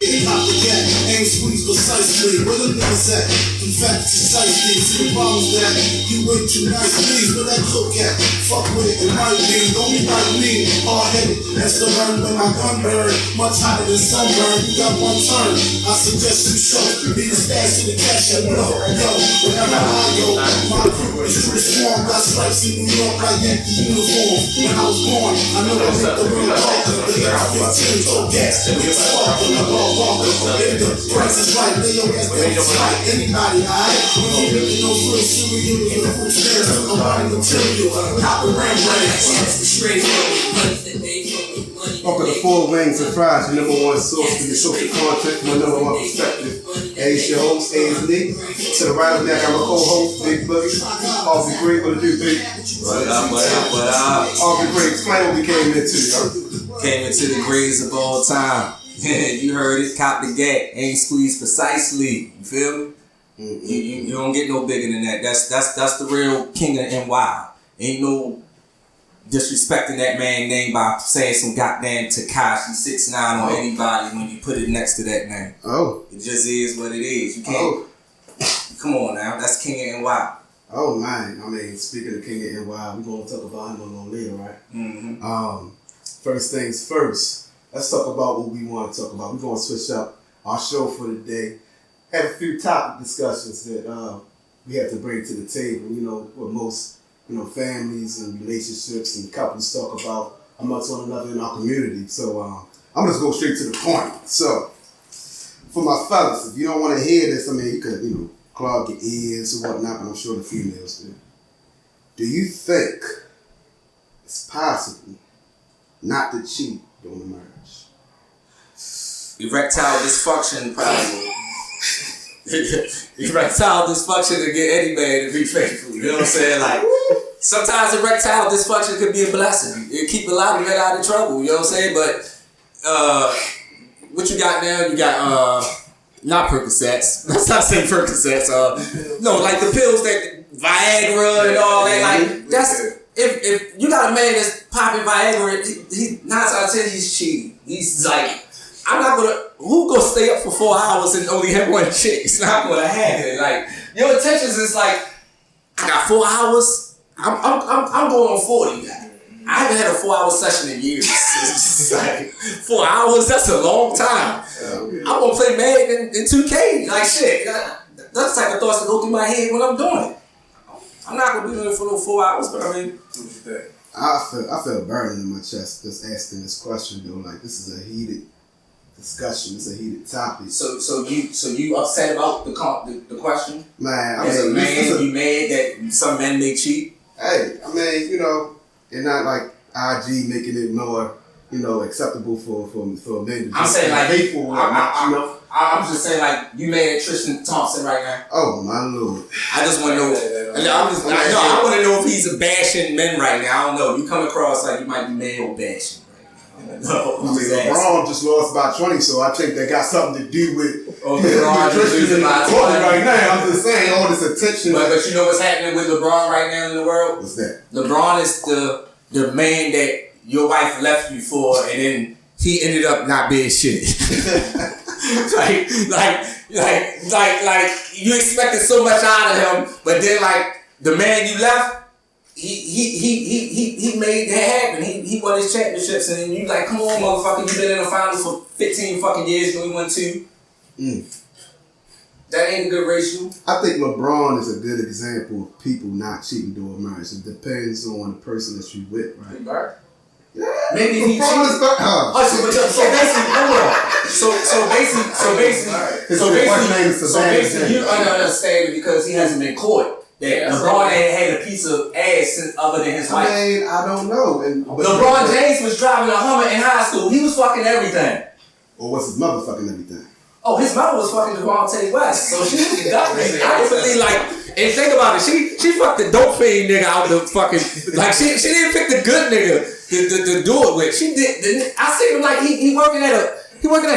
Copycat, ain't squeezed precisely. Where the niggas at? In fact, precisely. See the problems that you way too nice, please. Where that cook at? Fuck with it, it might be. Don't be like me, hard-headed. That's the burn when my gun burn. Much hotter than sunburn. You got one turn. I suggest you show. Be the stash to the cash and blow. Yo, whenever I go, my crew is true swarm. Got stripes in New York like Yankee uniform. When I was born, I know I make the real talk. The AR-15, so gas. It's fuck when I go. If the price is right, lay your ass down like anybody, alright? When you really know real cereal, you know who's there, so nobody material. Copper Straight Welcome to Four Wings and Fries, your number one source for your social content from a number one perspective. Hey, it's your host, Ayeitsniq. To the right of me, I got my co-host, Big Boogie. Harvdgreat, what it do, Big? What up? Harvdgreat, explain what we came into, yo. Came into the greatest of all time. You heard it, cop the gat, ain't squeezed precisely. You feel me? Mm-hmm. You don't get no bigger than that. That's the real king of NY. Ain't no disrespecting that man name by saying some goddamn Tekashi 6ix9ine or anybody when you put it next to that name. Oh. It just is what it is. You can't. Come on now, that's king of NY. Oh man, I mean, speaking of king of NY, we're gonna talk about him a little later, right? Mm-hmm. First things first. Let's talk about what we want to talk about. We're going to switch up our show for the day. Have a few topic discussions that we have to bring to the table. You know, what most families and relationships and couples talk about amongst one another in our community. So I'm just go straight to the point. So for my fellas, if you don't want to hear this, I mean, you could clog your ears or whatnot, but I'm sure the females do. Do you think it's possible not to cheat during the marriage? Erectile dysfunction problem. Erectile dysfunction to get any man to be faithful. You know what I'm saying? Like, sometimes erectile dysfunction could be a blessing. It keep a lot of men out of trouble. You know what I'm saying? But what you got now? You got not Percocets. Let's not say Percocets. No, like the pills that Viagra and all that. Like that's if you got a man that's popping Viagra, he 9 out of 10 he's cheating. He's like, who gonna stay up for 4 hours and only have one chick? It's not gonna happen. Like, your intentions is like, I got 4 hours. I'm going on 40 now. I haven't had a 4-hour session in years. It's like 4 hours. That's a long time. I'm gonna play Madden in 2K. Like shit. That's the type of thoughts that go through my head when I'm doing it. I'm not gonna do it for no 4 hours, but I mean, what you think? I feel burning in my chest just asking this question though. Like, this is a heated discussion. It's a heated topic. So you upset about the question? Man, as a man, you mad that some men may cheat? Hey, I mean, and not like IG making it more, acceptable for men to I'm saying like hateful. I'm just saying like you mad at Tristan Thompson right now. Oh my lord! I just want to know. I want to know if he's bashing men right now. I don't know. You come across like you might be male bashing. No, I mean, LeBron just lost by 20, so I think that got something to do with LeBron just losing by 20 right now. I'm just saying all this attention. But you know what's happening with LeBron right now in the world? What's that? LeBron is the man that your wife left you for, and then he ended up not being shit. like you expected so much out of him, but then like the man you left. He made that happen. He won his championships, and then you like, come on, motherfucker, you been in the finals for 15 fucking years, you only won 2. That ain't a good ratio. I think LeBron is a good example of people not cheating during marriage. It depends on the person that you with, right? Yeah. Maybe if he cheated. So basically, you understand because he hasn't been caught. That LeBron ain't had a piece of ass since other than his wife. I mean, I don't know. LeBron James was driving a Hummer in high school. He was fucking everything. Or was his mother fucking everything? Oh, his mother was fucking Devontae West. So she was definitely, I believe, like, and think about it, she fucked the dope fiend nigga out the fucking, like, she didn't pick the good nigga to do it with. She did. I see him like he working at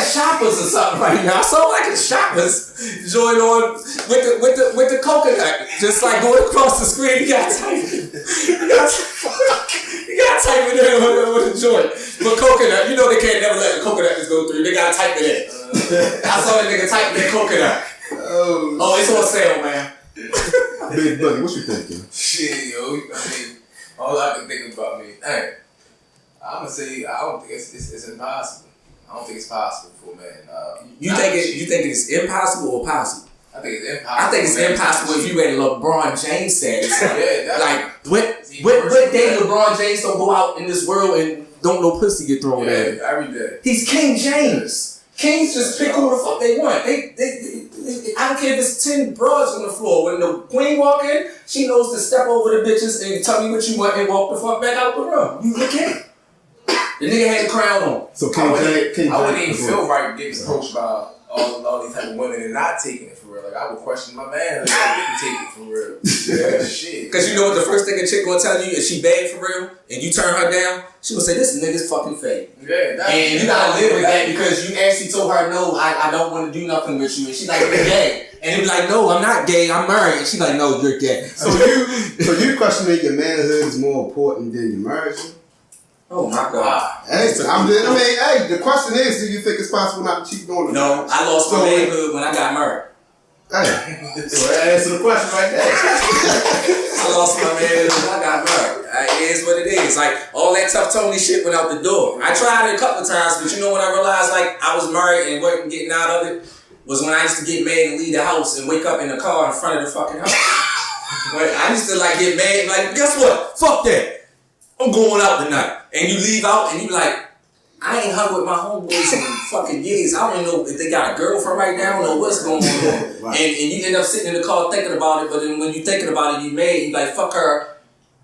Shoppers or something right now. I saw like a Shoppers joint on with the coconut, just like going across the screen. You gotta type it. You gotta type it in with a joint. But coconut, they can't never let the coconut just go through. They gotta type it in. I saw that nigga type that coconut. Oh, it's on sale, man. Big Boogie, what you thinking? Shit, yo. I mean, all I can think about me. Hey, I'm gonna say I don't think it's impossible. I don't think it's possible for a man. You think it's impossible or possible? I think it's impossible. I think it's impossible if you read LeBron James status. Yeah, like what day LeBron James don't go out in this world and don't no pussy get thrown at him? Every day. He's King James. Kings just pick who the fuck they want. I don't care if it's 10 broads on the floor. When the queen walk in, she knows to step over the bitches and tell me what you want and walk the fuck back out the room. You the king. The nigga had the crown on. So I wouldn't even feel right getting approached by all these type of women and not taking it for real. Like, I would question my man if I didn't take it for real. Yeah, shit. Because you know what the first thing a chick gonna tell you is she bad for real and you turn her down, she gonna say, this nigga's fucking fake. Yeah, and you gotta live with that because you actually told her, no, I don't want to do nothing with you. And she's like, you're gay. And you be like, no, I'm not gay, I'm married. And she's like, no, you're gay. So you questioning your manhood is more important than your marriage? Oh my God. Hey, the question is, do you think it's possible not to cheat on the No, marriage? I lost my manhood when I got married. Hey, so answer the question right there. I lost my manhood when I got married. It is what it is. Like, all that tough Tony shit went out the door. I tried it a couple of times, but you know when I realized like I was married and wasn't getting out of it? Was when I used to get mad and leave the house and wake up in the car in front of the fucking house. But I used to like get mad, like, guess what? Fuck that. I'm going out tonight. And you leave out and you like, I ain't hung with my homeboys in fucking years. I don't even know if they got a girlfriend right now or what's going on. Right. And you end up sitting in the car thinking about it, but then when you thinking about it, you mad, you like, fuck her.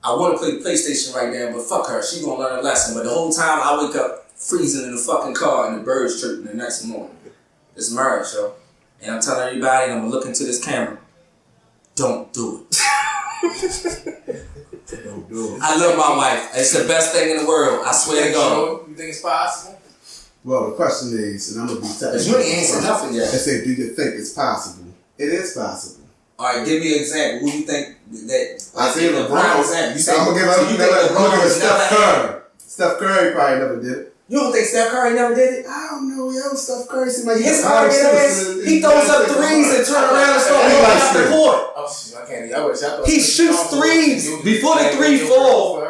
I want to play PlayStation right now, but fuck her. She gonna learn a lesson. But the whole time I wake up freezing in the fucking car and the birds chirping the next morning. It's marriage, yo. And I'm telling everybody, and I'm gonna look into this camera. Don't do it. Don't do it. I love my wife. It's the best thing in the world. I swear to God. You think it's possible? Well, the question is, and I'm gonna be telling you ain't answered nothing yet. They say, do you think it's possible? It is possible. All right, give me an example. Who you think that? I say LeBron. Example. You say, I'm gonna give Steph Curry. Steph Curry probably never did it. You don't think Steph Curry never did it? I don't know, yo. Steph Curry seems like his hard ass. He throws up threes and turn around and start walking out the court. I can't. He shoots threes before the three fall.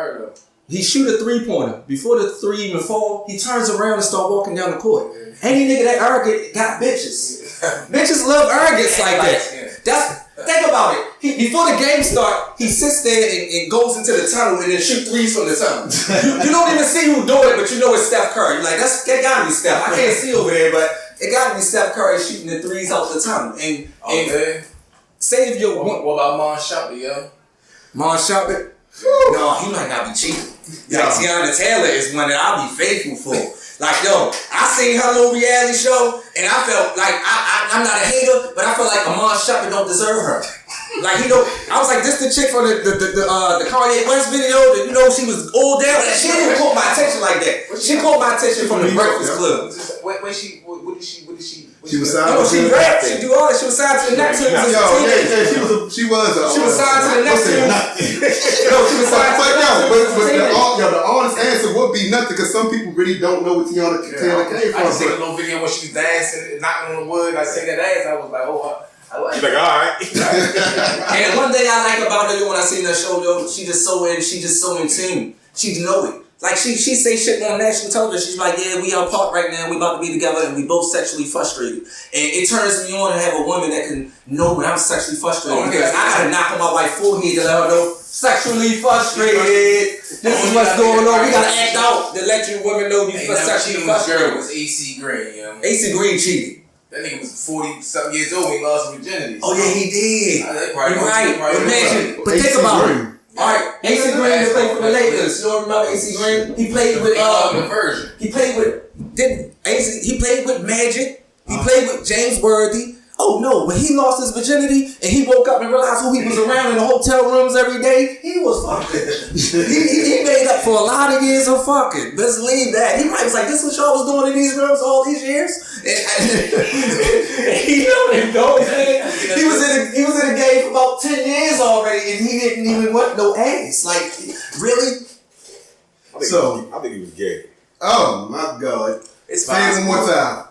He shoot a 3-pointer before the 3 even fall. He turns around and start walking down the court. Any nigga that arrogant got bitches. Bitches love arrogance like that. Think about it. Before the game start, he sits there and goes into the tunnel and then shoot threes from the tunnel. You don't even see who doing it, but you know it's Steph Curry. You're like, that gotta be Steph. I can't see over there, but it gotta be Steph Curry shooting the threes out the tunnel. And save your one. What about Mon Shumpert, yo? Mon Shumpert? No, he might not be cheating. Like Tiana Taylor is one that I'll be faithful for. Like, yo, I seen her little reality show, and I felt like I'm not a hater, but I felt like Amon Shumpert don't deserve her. Like, I was like, this the chick from the Kanye West video that, she was all down. She didn't even caught my attention like that. She caught my attention from the Breakfast Club. What did she? She was signed to she rapped, she do all that. She was signed to the Neptunes. She was signed to the Neptunes. She was signed to the Neptunes. But the honest answer would be nothing because some people really don't know what Tiana Taylor came from. I just seen a little video when she was dancing, knocking on the wood. I seen that ass. I was like, I like it. She's like, all right. And one thing I like about her, when I seen that show, she just so in tune. She know it. Like, she say shit on national television. She's like, yeah, we apart right now. We about to be together and we both sexually frustrated. And it turns me on to have a woman that can know when I'm sexually frustrated. Because I gotta knock on my wife's forehead to let her know, sexually frustrated. This is what's going on. We gotta act out to let you women know you sexually frustrated. It was AC Green, yo. AC Green cheated. That nigga was 40-something years old when he lost his virginity. Oh yeah, he did. You're right. Imagine. But think about it. Alright, AC Green played for the Lakers. You don't remember AC Green? He played with He played with Magic. He played with James Worthy. Oh no, when he lost his virginity and he woke up and realized who he was around in the hotel rooms every day, he was fucking. he made up for a lot of years of fucking. Let's leave that. He might was like, this is what y'all was doing in these rooms all these years? He was in the game for about 10 years already and he didn't even want no ass. Like, really? I think he was gay. Oh my God. It's Say it one more time.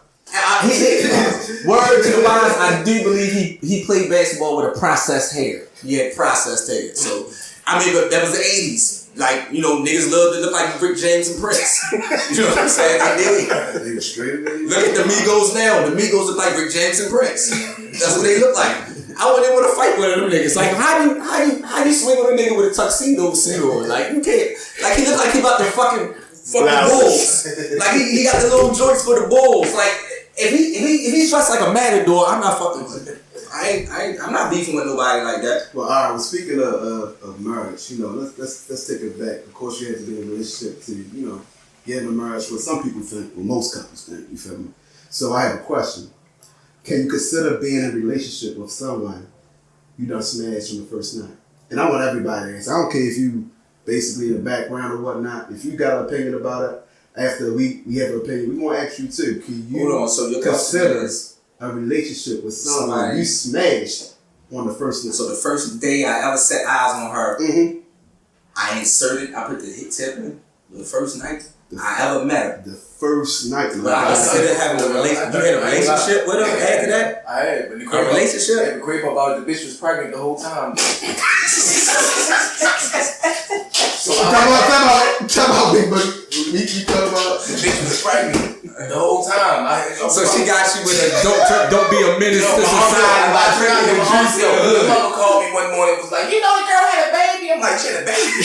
Word to the wise, I do believe he played basketball with a processed hair. He had processed hair. So, I mean, but that was the 80s. Like, you know, niggas loved to look like Rick James and Prince. You know what I'm saying? They did. They were straight away. Look at the Migos now. The Migos look like Rick James and Prince. That's what they look like. I wouldn't want to fight one of them niggas. Like, how do you swing on a nigga with a tuxedo suit on? Like, you can't. Like, he look like he about to fucking Bulls. Like, he got the little joints for the Bulls. Like, if he's dressed like a matador, I'm not fucking with him. I'm not beefing with nobody like that. Well, all right. Well, speaking of marriage, you know, let's take it back. Of course, you have to be in a relationship to, you know, get in a marriage. What some people think, well, most couples think. You feel me? So I have a question. Can you consider being in a relationship with someone you done smashed from the first night? And I want everybody to answer. I don't care if you basically in the background or whatnot. If you got an opinion about it, after we have an opinion, we want to ask you too. Can you Hold on, so your consider a relationship with someone you smashed on the first night? So the first day I ever set eyes on her, I put the hit tip in the first night I ever met her. The first night. But I consider having a relationship. You had a relationship with her after that? I had. But a relationship? The creep about the bitch was pregnant the whole time. So Come on, Big Boogie. You talking about the bitch was pregnant the whole time. So she got you with a don't be a menace to society by drinking and juice. The mother called me one morning and was like, you know the girl had a baby? I'm like, she had a baby?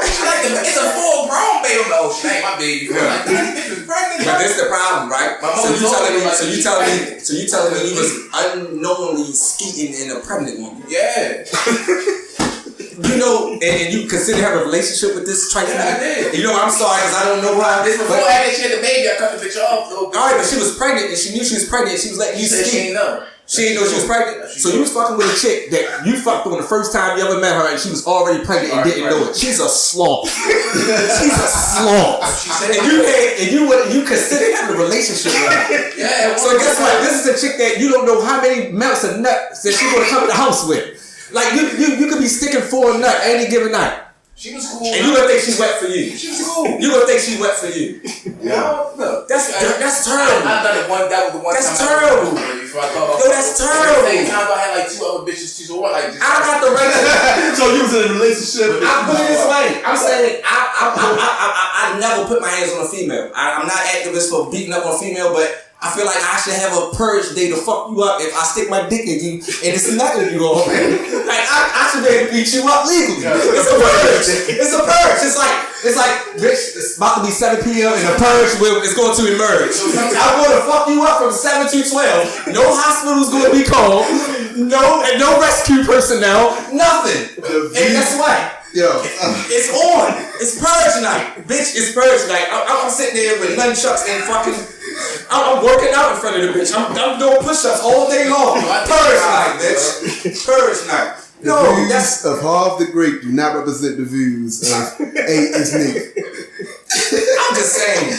It's a full grown baby. I'm like, oh, she ain't my baby. I'm like, this bitch was pregnant. But this is the problem, right? So you telling me you was unknowingly skeeting in a pregnant woman? Yeah. You know, and you consider having a relationship with this trifling? Yeah, I did. You know, I'm sorry because I don't know why. This before she had the baby, I cut the bitch off. Alright, but she was pregnant and she knew she was pregnant. She was letting you skeet. She didn't know. She didn't know she was pregnant. So you was fucking with a chick that you fucked on the first time you ever met her and she was already pregnant and didn't know it. She's a sloth. She's a sloth. And you consider having a relationship with her. Yeah. So guess what? This is a chick that you don't know how many melts of nuts that she's gonna come to the house with. Like you could be sticking 4 nut any given night. She was cool. And you gonna think she's wet for you. She was cool. You gonna think she's wet for you. No. That's terrible. I done it that was the one that's time. Terrible. Yo, that's terrible. At the same time, I had like 2 other bitches too. So what? Like, I got the right. So you was in a relationship. I put it this way. I'm saying I never put my hands on a female. I'm not activist for beating up on a female, but I feel like I should have a purge day to fuck you up if I stick my dick in you and it's nothing you go home. Like I should be able to beat you up legally. It's a purge. It's a purge. It's like bitch, it's about to be 7 p.m. and the purge is going to emerge. I'm going to fuck you up from 7 to 12. No hospital's going to be called. No rescue personnel. Nothing. And guess what? Yo, it's on. It's purge night, bitch. It's purge night. I'm sitting there with nunchucks and fucking. I'm working out in front of the bitch. I'm doing push-ups all day long. Purge night, bitch. Purge night. The views of Harvdgreat do not represent the views of Ayeitsniq. I'm just saying.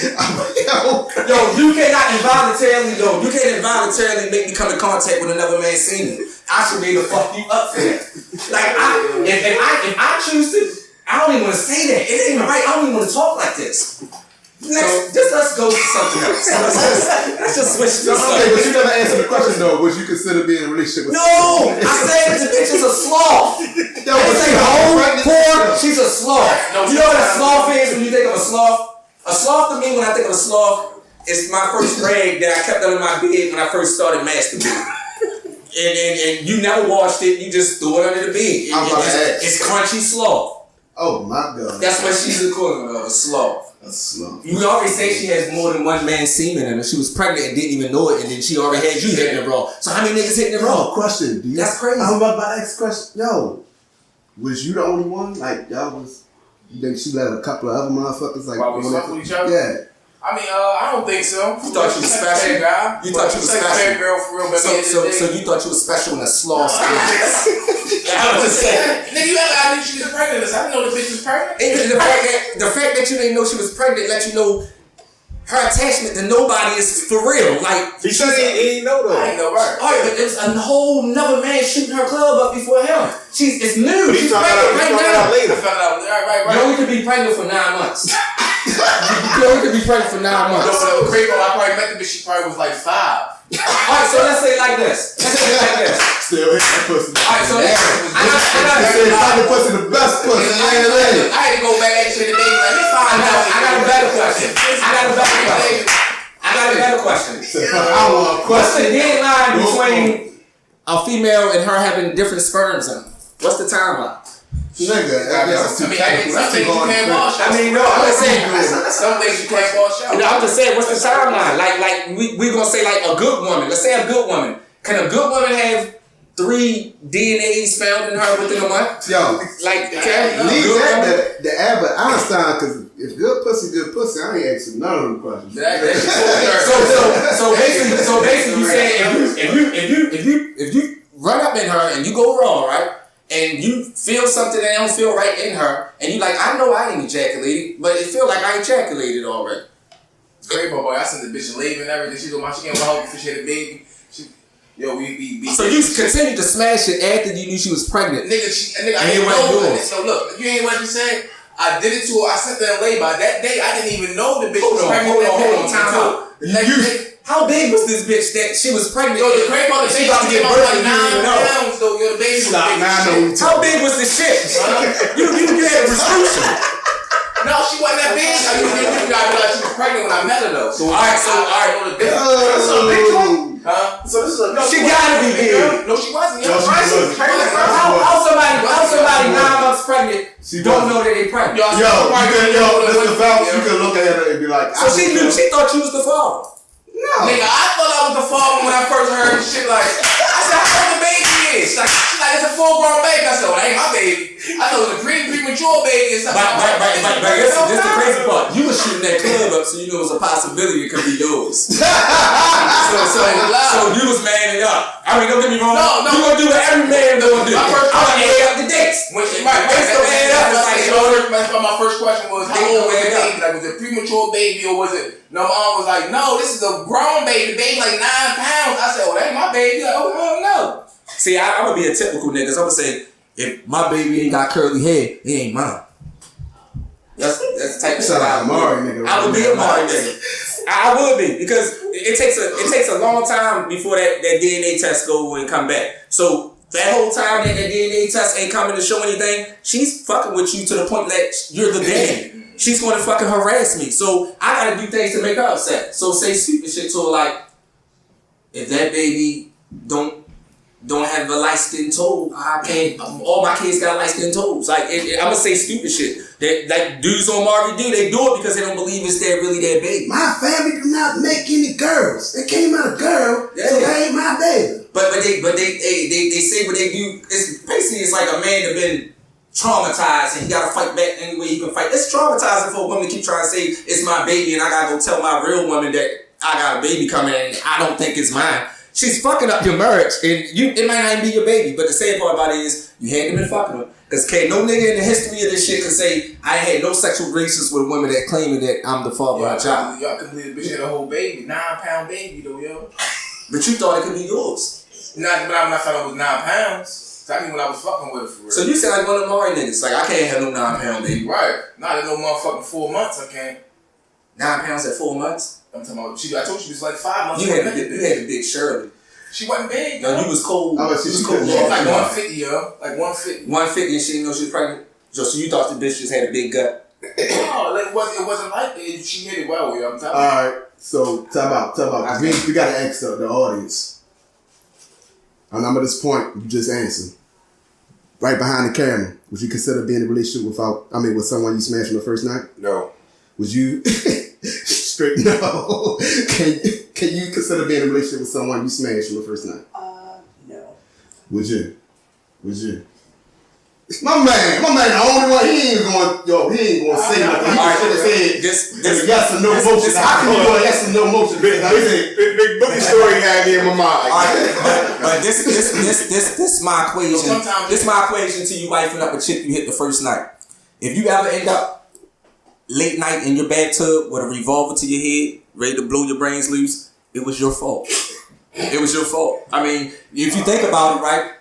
Yo, you can't involuntarily make me come in contact with another man's semen. I should be able to fuck you up for that. Like if I choose to, I don't even want to say that. It ain't even right. I don't even want to talk like this. Let's go to something else. Let's just switch to something. Okay, but you never answered the question though. Would you consider being in a relationship with? No, I said the bitch is a sloth. Yo, poor. She's a sloth. You know what a sloth is when you think of a sloth? A sloth to me, when I think of a sloth, it's my first rag that I kept under my bed when I first started masturbating. And you never washed it. You just threw it under the bed. It's crunchy sloth. Oh my God. That's what she's the equivalent of, a sloth. A sloth. You already say she has more than one man's semen in her. She was pregnant and didn't even know it, and then she already had you hitting it raw. So how many niggas hitting it raw? Question. That's crazy. I'm about to ask a question. Yo, was you the only one? Like y'all was? You think she let a couple of other motherfuckers like? While we fuck with each other? Yeah. I mean, I don't think so. You thought you was special? Guy. You thought you was special? Girl for real, so you thought you was special in a sloth skin? I was just saying. Nigga, you ever I knew she was pregnant? I didn't know the bitch was pregnant. The fact that you didn't know she was pregnant let you know her attachment to nobody is for real. Like he didn't know though. I ain't know her. Oh, but there's a whole nother man shooting her club up before him. It's new. She's pregnant right now. Later. I found out. Right. You only could be pregnant for 9 months. You could be pregnant for 9 months. No, but crazy. I probably met the bitch. She probably was like 5. Alright, so let's say it like this. Still hit that pussy. Alright, so It's like the pussy, the best pussy. I had to go back to the baby. Like, let's find out. I got a better question. I got a better question. What's the deadline between a female and her having different sperms in them? What's the timeline? Nigga, that's too technical. That's too hard. I mean, no, I'm just saying. Some things you can't wash out. I'm just saying, what's the timeline? Like we gonna say like a good woman. Let's say a good woman. Can a good woman have 3 DNAs found in her within a month? Yo, Like, okay, leave that the Albert Einstein, because if good pussy, I ain't asking none of them questions. So basically, you saying if you run up in her and you go wrong, right? And you feel something that don't feel right in her, and you like, I know I ain't ejaculated, but it feel like I ejaculated already. It's great, boy. I sent the bitch a label and everything. She go, she can't help before she had a baby. We. So you continued to smash it after you knew she was pregnant. Nigga, I didn't know. So look, you ain't what you said. I did it to her. I sent her a label. That day, I didn't even know the bitch was pregnant. Hold on, time out. The next day. How big was this bitch that she was pregnant? Yo, the crazy part, the baby about to get birth like 9 pounds. Though, yo, the baby was big. How big was the shit? You had a prescription. No, she wasn't that big. I realized she was pregnant when I met her though. So all right. So this is a she gotta be big. No, she wasn't. No, she wasn't. How somebody 9 months pregnant don't know that they pregnant? Yo, Mr. Phelps, you can look at her and be like, so she thought you was the father. No. Nigga, I thought I was the father when I first heard this shit. Like, I said, how old the baby is? She's like, it's a full-grown baby. I said, well, that ain't my baby. I thought it was a premature baby or something. But this is the crazy part. You was shooting that club up, so you knew it was a possibility it could be yours. so you was manning up. I mean, don't get me wrong. No. You gonna do what every man gonna do. I'm gonna add up the dates. My first question was, how old was the baby? Like, was it a premature baby or was it? No, my mom was like, no, this is a grown baby. The baby like 9 pounds. I said, well, that ain't my baby. Like, oh, I don't know. See, I'm gonna be a typical nigga. So I'm gonna say, if my baby ain't got curly hair, it ain't mine. That's the type of shit I would be a Mari nigga. I would be, because it takes a long time before that DNA test go and come back. So that whole time that DNA test ain't coming to show anything, she's fucking with you to the point that you're the daddy. She's going to fucking harass me. So I gotta do things to make her upset. So say stupid shit to her like, if that baby don't have a light skin toe, I can't. All my kids got light skin toes. Like I'm gonna say stupid shit. That like dudes on Marvin do. They do it because they don't believe it's really their baby. My family do not make any girls. They came out a girl, so they ain't my baby. But they say what they do. It's basically like a man that been traumatized and he gotta fight back any way he can fight. It's traumatizing for a woman to keep trying to say it's my baby and I gotta go tell my real woman that I got a baby coming and I don't think it's mine. She's fucking up your marriage and it might not even be your baby, but the sad part about it is you had been fucking her. Cause no nigga in the history of this shit can say I had no sexual relations with women that claiming that I'm the father of a child. Y'all can believe the bitch had a whole baby, 9-pound baby though, yo. But you thought it could be yours. But I'm not thought it was 9 pounds. I mean when I was fucking with her for real. So you sound like one of them Mari niggas. Like I can't have no 9-pound baby. Right. Not in no motherfucking 4 months I can't. 9 pounds at 4 months? I'm talking about I told you she was like 5 months. You had a big Shirley. She wasn't big. No, you was cold. She was cold. She was like 150, yo. Like 150. 150 and she didn't know she was pregnant? So you thought the bitch just had a big gut? No, like it wasn't like that. She hit it well, yo. I'm telling you. Alright, so time out. We gotta ask the audience. And I'm at this point, you just answer. Right behind the camera, would you consider being in a relationship with someone you smashed on the first night? No. Would you straight no? Can you consider being in a relationship with someone you smashed on the first night? No. Would you? My man, the only one, he ain't gonna say nothing. He should have said this yes or no motion. How can you go yes or no motion? Big Boogie story had me in my mind. But this my equation. This my equation to you wifing up a chick you hit the first night. If you ever end up late night in your bathtub with a revolver to your head, ready to blow your brains loose, it was your fault. It was your fault. I mean, if you think about it, right,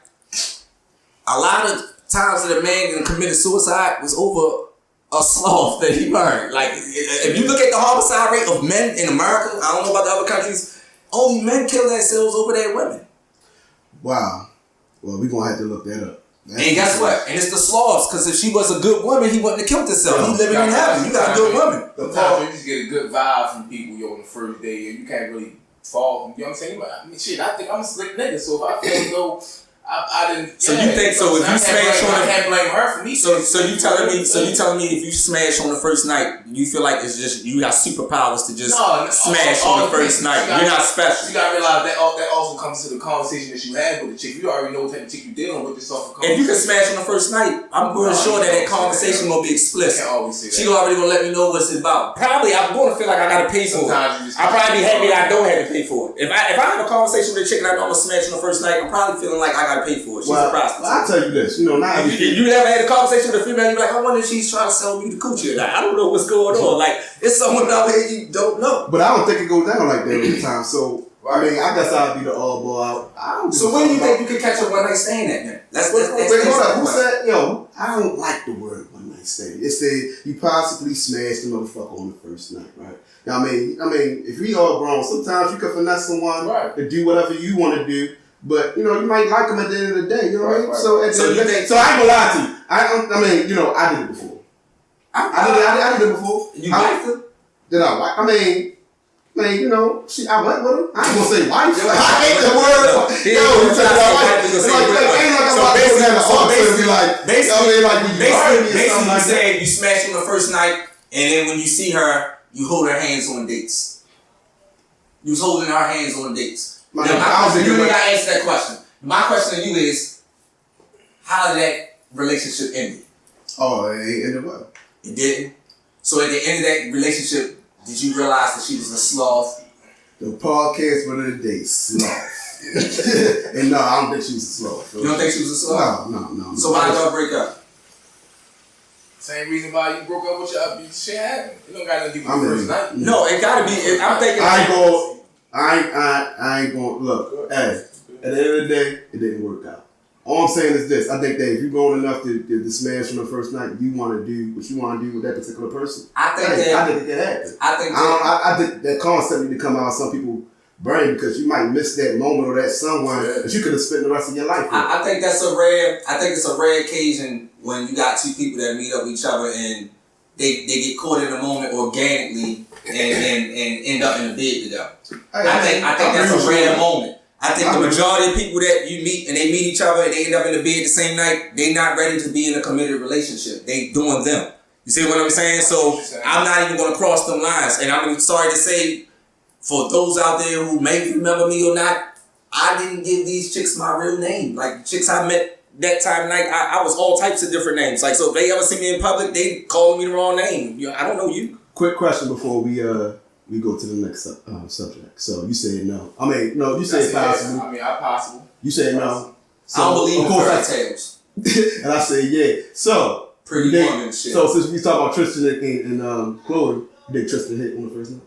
a lot of times that a man committed suicide was over a sloth that he murdered. Like, if you look at the homicide rate of men in America, I don't know about the other countries, only men kill themselves over their women. Wow. Well, we're going to have to look that up. And guess what? And it's the sloths, because if she was a good woman, he wouldn't have killed himself. He living in heaven. You got a good woman. Sometimes you just get a good vibe from people, on the first day, and you can't really fall. You know what I'm saying? I mean, shit, I think I'm a slick nigga, so if I feel as though I didn't. So you think so? If you smash on, I can't blame her for me. So you telling me? So you telling me if you smash on the first night, you feel like it's just you got superpowers to just smash on the first night? You're not special. You gotta realize that also comes to the conversation that you had with the chick. You already know what type of chick you dealing with. This off the If you can smash on the first night, I'm pretty sure that conversation gonna be explicit. She already gonna let me know what's it about. Probably I'm gonna feel like I gotta pay for it. I'll probably be happy that I don't have to pay for it. If I have a conversation with a chick and I know I'm gonna smash on the first night, I'm probably feeling like I gotta pay for it. She's a prostitute. I'll tell you this, now if you ever had a conversation with a female, you're like, I wonder if she's trying to sell me the coochie or not. I don't know what's going on. Like, it's someone out here you don't know. But I don't think it goes down like that all the time. So I mean, I guess I'll be the oddball out. So when do you think you could catch a one night stand at then? Wait, hold up. Who said, I don't like the word one night stand. It said you possibly smash the motherfucker on the first night, right? Now, I mean, if we all grown, sometimes you can finesse someone to do whatever you want to do. But you might like them at the end of the day. You know what I mean? So at the end of the day, so I ain't gonna lie to you. I did it before. I did it before. You liked her? Did I like? I went with her. I ain't gonna say wife. I hate the word. You said that wife. Basically, you said you smashed on the first night, and then when you see her, you hold her hands on dates. You was holding her hands on dates. You ain't got to answer that question. My question to you is, how did that relationship end? Oh, it ain't ended well. It didn't? So at the end of that relationship, did you realize that she was a sloth? The podcast for the day, sloth. And no, I don't think she was a sloth. You don't think she was a sloth? No. So why did y'all break up? Same reason why you broke up with your shit happened. It don't got nothing to do with the first night. No, it gotta be. I'm thinking. I ain't gonna look. Hey, at the end of the day, it didn't work out. All I'm saying is this: I think that if you're grown enough to smash on the first night, you want to do what you want to do with that particular person. I think it can happen. I think that concept need to come out of some people's brain because you might miss that moment or that someone that you could have spent the rest of your life with. I think that's a rare. I think it's a rare occasion when you got two people that meet up with each other and they get caught in the moment organically and end up in the bed together. I think that's a rare moment. I think the majority of people that you meet and they meet each other and they end up in the bed the same night, they not ready to be in a committed relationship. They doing them. You see what I'm saying? So I'm not even going to cross them lines. And I'm sorry to say, for those out there who may remember me or not, I didn't give these chicks my real name. Like chicks I met that time night, I was all types of different names. Like, so if they ever see me in public, they call me the wrong name. I don't know you. Quick question before we go to the next subject. So you said no. You said possible. I'm possible. You said no. So, I don't believe in fairy tales. And I said yeah. So pretty woman shit. So since we talk about Tristan and Chloe, you think Tristan hit on the first night?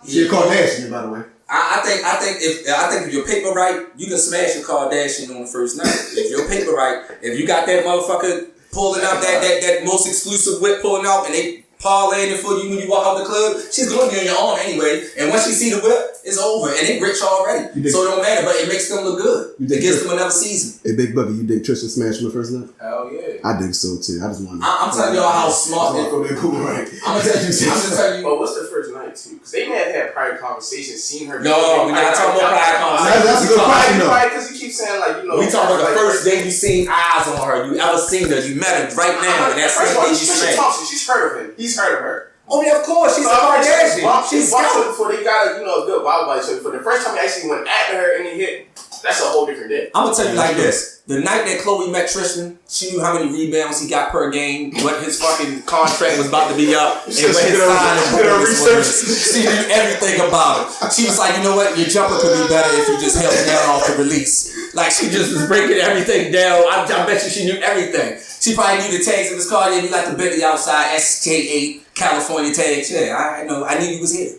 She a Kardashian, by the way. I think if your paper right, you can smash a Kardashian on the first night. If your paper right, if you got that motherfucker pulling out that most exclusive whip pulling out and they parlaying it for you when you walk out the club, she's gonna be on your arm anyway. And once she see the whip, it's over. And they rich already. So it don't matter, but it makes them look good. It gives them another season. Hey, Big Boogie, you think Tristan smashed on the first night? Hell yeah. I think so too. I just want to. I'm telling y'all how smart they are. I'm gonna tell you. But what's the first night too? Because they may have had prior conversations, seen her. No, we're not talking about prior conversations. That's a good question though. Because you keep saying we talking about the first day you seen eyes on her. You ever seen her? You met her right now, and that's the day you smashed. She's heard of him. He's heard of her. Oh yeah, of course. She's a Kardashian. She's before they got a good vibe about each other. For the first time he actually went after her and he hit, that's a whole different day. I'm gonna tell you like this: the night that Chloe met Tristan, she knew how many rebounds he got per game, what his fucking contract was about to be up, and what his signing was. She knew everything about it. She was like, you know what? Your jumper could be better if you just held it down off the release. Like she just was breaking everything down. I bet you she knew everything. She probably knew the tags of his car. Yeah, you like the Bentley outside, SK8. California tags, yeah, I know. I knew he was here.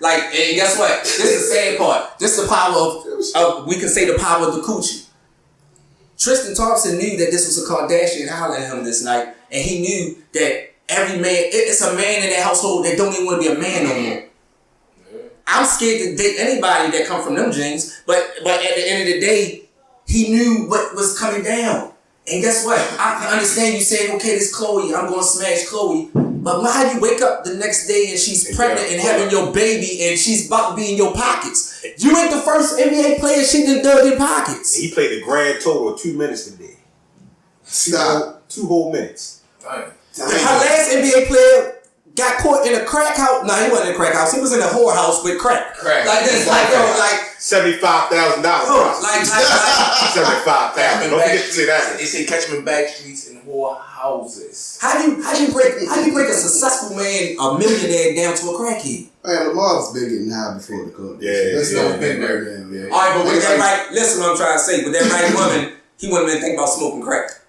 Like, and guess what? This is the sad part. This is the power of we can say the power of the coochie. Tristan Thompson knew that this was a Kardashian hollering at him this night, and he knew that every man, it's a man in that household that don't even want to be a man no more. I'm scared to date anybody that come from them genes, but at the end of the day, he knew what was coming down. And guess what? I can understand you saying, okay, this Chloe, I'm going to smash Chloe. But why do you wake up the next day and she's pregnant and having your baby and she's about to be in your pockets? You ain't the first NBA player she done dug in pockets. He played a grand total of 2 minutes today. Stop. 2 whole minutes. Her last NBA player got caught in a crack house. No, he wasn't in a crack house. He was in a whorehouse with crack. Like this, like $75,000. like $75,000. Don't forget to say that. They say catch him in back streets and whorehouses. How do you break a successful man, a millionaire, down to a crackhead? Man, Lamar's been getting high before the court. Yeah, Let's yeah, not yeah, been there, man. All right, but with that right, listen what I'm trying to say. With that right woman, he wouldn't even think about smoking crack.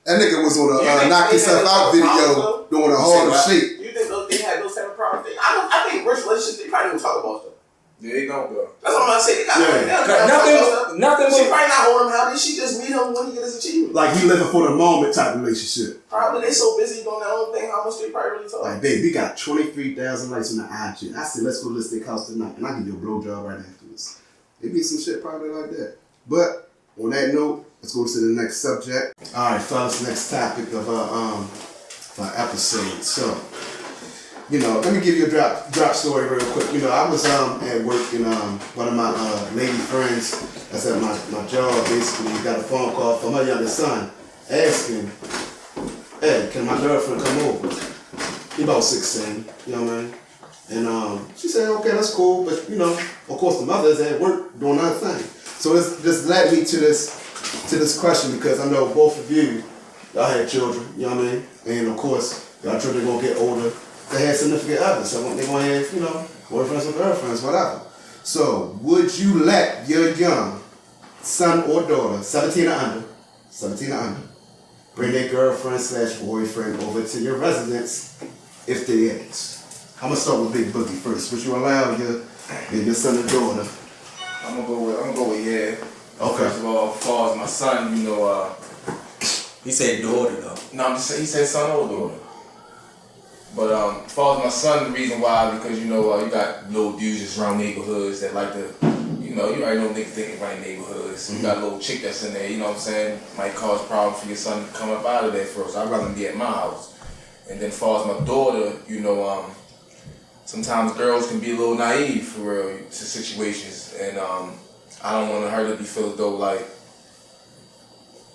That nigga was on a knock yourself out video doing a hard shape. You think they had those type of problems? I think rich relationships, they probably don't talk about stuff. Yeah, they don't though. That's what I'm about to say. They got Nothing. She probably not holding him healthy. She just meet him when he gets his achievement. Like he living for the moment type relationship. Probably they so busy doing their own thing. How much they probably really talk? Like, babe, we got 23,000 likes on the IG. I said, let's go to the steakhouse tonight, and I give you a blowjob right afterwards. It be some shit probably like that. But on that note, let's go to the next subject. All right, fellas, next topic of our episode. So, you know, let me give you a drop story real quick. You know, I was at work and one of my lady friends that's at my job basically got a phone call from her youngest son asking, hey, can my girlfriend come over? He about 16, you know what I mean? And she said, okay, that's cool, but you know, of course the mother is at work doing other thing. So it's just led me to this question because I know both of you, y'all had children, you know what I mean? And of course, y'all children gonna get older. They had significant others, so they're gonna have, you know, boyfriends or girlfriends, whatever. So would you let your young son or daughter, 17 or under, bring their girlfriend/boyfriend over to your residence if they ask? I'm gonna start with Big Boogie first. Would you allow your son or daughter? I'm gonna go with yeah. Okay. First of all, as far as my son, you know, He said daughter though. no, I'm just saying he said son or daughter. But as far as my son, the reason why, because you know, you got little dudes just around neighborhoods that like to, you know, you already know niggas thinking right neighborhoods. You got a little chick that's in there, you know what I'm saying? Might cause problems for your son to come up out of there first. I'd rather be at my house. And then as far as my daughter, you know, sometimes girls can be a little naive for real to situations, and I don't want her to be feel as though like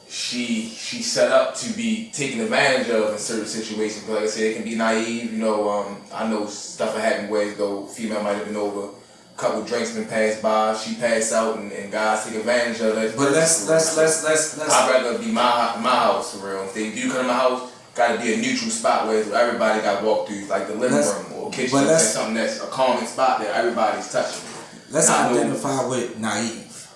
she set up to be taken advantage of in certain situations. But like I said, it can be naive. You know, I know stuff that happened where though female might have been over, a couple drinks been passed by, she passed out, and guys take advantage of that. But let's. I'd rather be my house for real. If they do come to my house, got to be a neutral spot where everybody got to walk through, like the living room or kitchen, or something that's a calming spot that everybody's touching. Let's identify with naive.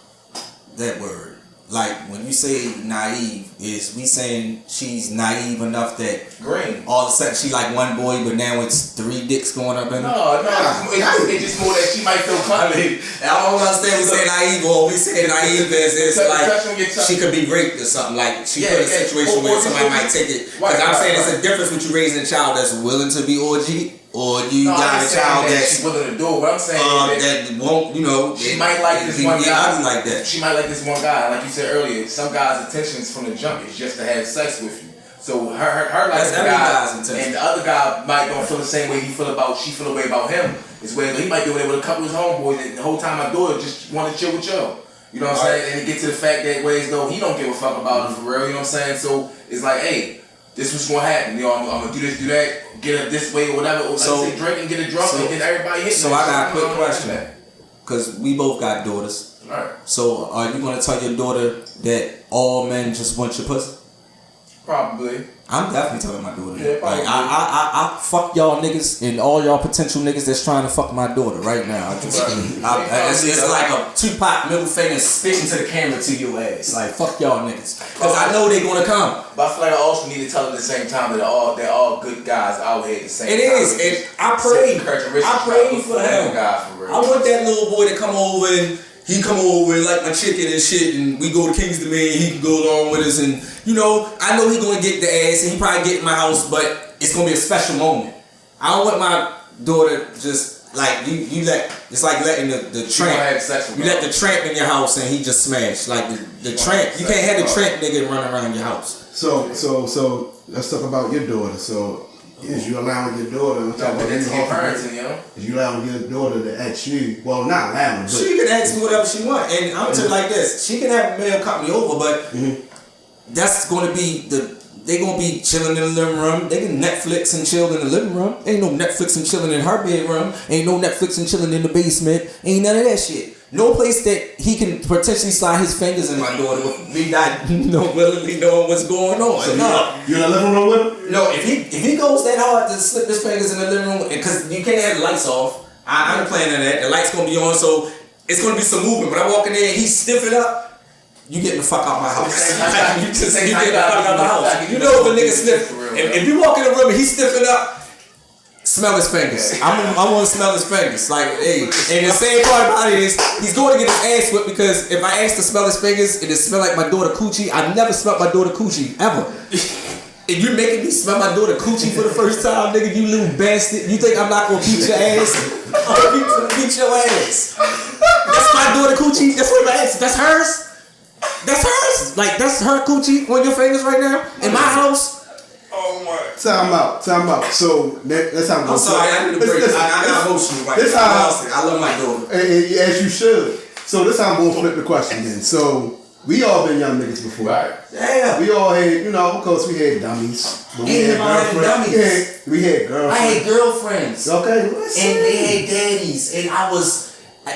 That word. Like when you say naive, is we saying she's naive enough that Green. all of a sudden she like one boy, but now it's 3 dicks going up in her? No, it's just more that she might feel comfortable. I don't understand we say naive or we say naive as it's like she could be raped or something. Like she put in a situation where somebody might take it. Because I'm saying it's a difference with you raising a child that's willing to be orgy. Or you got a child that's willing to do it. What I'm saying that won't, you know, she might like this one guy. Like that. She might like this one guy. Like you said earlier, some guys' intentions from the jump is just to have sex with you. So her like the guy, and the other guy might don't feel the same way she feel away about him. It's where he might be there with a couple of his homeboys, and the whole time my daughter just want to chill with yo. You know what I'm saying? And it get to the fact that ways though he don't give a fuck about it for real. You know what I'm saying? So it's like, hey, this what's gonna happen. You know, I'm gonna do this, do that, get it this way or whatever. Or so, like say drink and get it drunk and get everybody hitting. So I got a quick question, because we both got daughters. All right. So are you gonna tell your daughter that all men just want your pussy? Probably. I'm definitely telling my daughter. Yeah, like I fuck y'all niggas and all y'all potential niggas that's trying to fuck my daughter right now. It's like a Tupac middle finger spitting to the camera to your ass. Like fuck y'all niggas, cause I know they gonna come. But I feel like I also need to tell them at the same time that they're all good guys out here at the same time. It is, and I pray for him. I want that little boy to come over and he come over and like my chicken and shit, and we go to Kingston, man. He can go along with us, and you know, I know he gonna get the ass, and he probably get in my house, but it's gonna be a special moment. I don't want my daughter just like you let it's like letting the tramp. You let the tramp in your house and he just smashed. Like the tramp. You can't have the tramp nigga run around your house. So let's talk about your daughter. So is you allowing your daughter? Is you allowing your daughter to ask you? Well, not allowing, but she can ask me whatever she want, and I'm gonna tell you like this: she can have a male cut me over, but that's gonna be they gonna be chilling in the living room. They can Netflix and chill in the living room. Ain't no Netflix and chilling in her bedroom. Ain't no Netflix and chilling in the basement. Ain't none of that shit. No place that he can potentially slide his fingers in my daughter with me not willingly knowing what's going on. So you in the living room with him? No, if he goes that hard to slip his fingers in the living room, because you can't have the lights off. I ain't planning that. The lights gonna be on, so it's gonna be some movement. But I walk in there and he's stiffing up. You getting the fuck out my house. You getting the fuck out my house. You know if a nigga sniff. If you walk in the room and he's stiffing up, smell his fingers. I want to smell his fingers. Like, hey. And the same part about it is he's going to get his ass whipped because if I ask to smell his fingers, it smell like my daughter coochie. I never smelled my daughter coochie ever. If you making me smell my daughter coochie for the first time, nigga, you little bastard. You think I'm not gonna beat your ass? I'm beat your ass. That's my daughter coochie. That's what my ass. That's hers. That's hers. Like that's her coochie on your fingers right now in my house. Oh my. Time out. So that's how I'm I'm sorry, I need a break. I got emotional right now. I love my daughter. As you should. So this how I'm gonna flip the question then. So we all been young niggas before. Right. Yeah. We all had, of course we had dummies. But we had dummies. We had girlfriends. I had girlfriends. Okay, listen. And they had daddies. And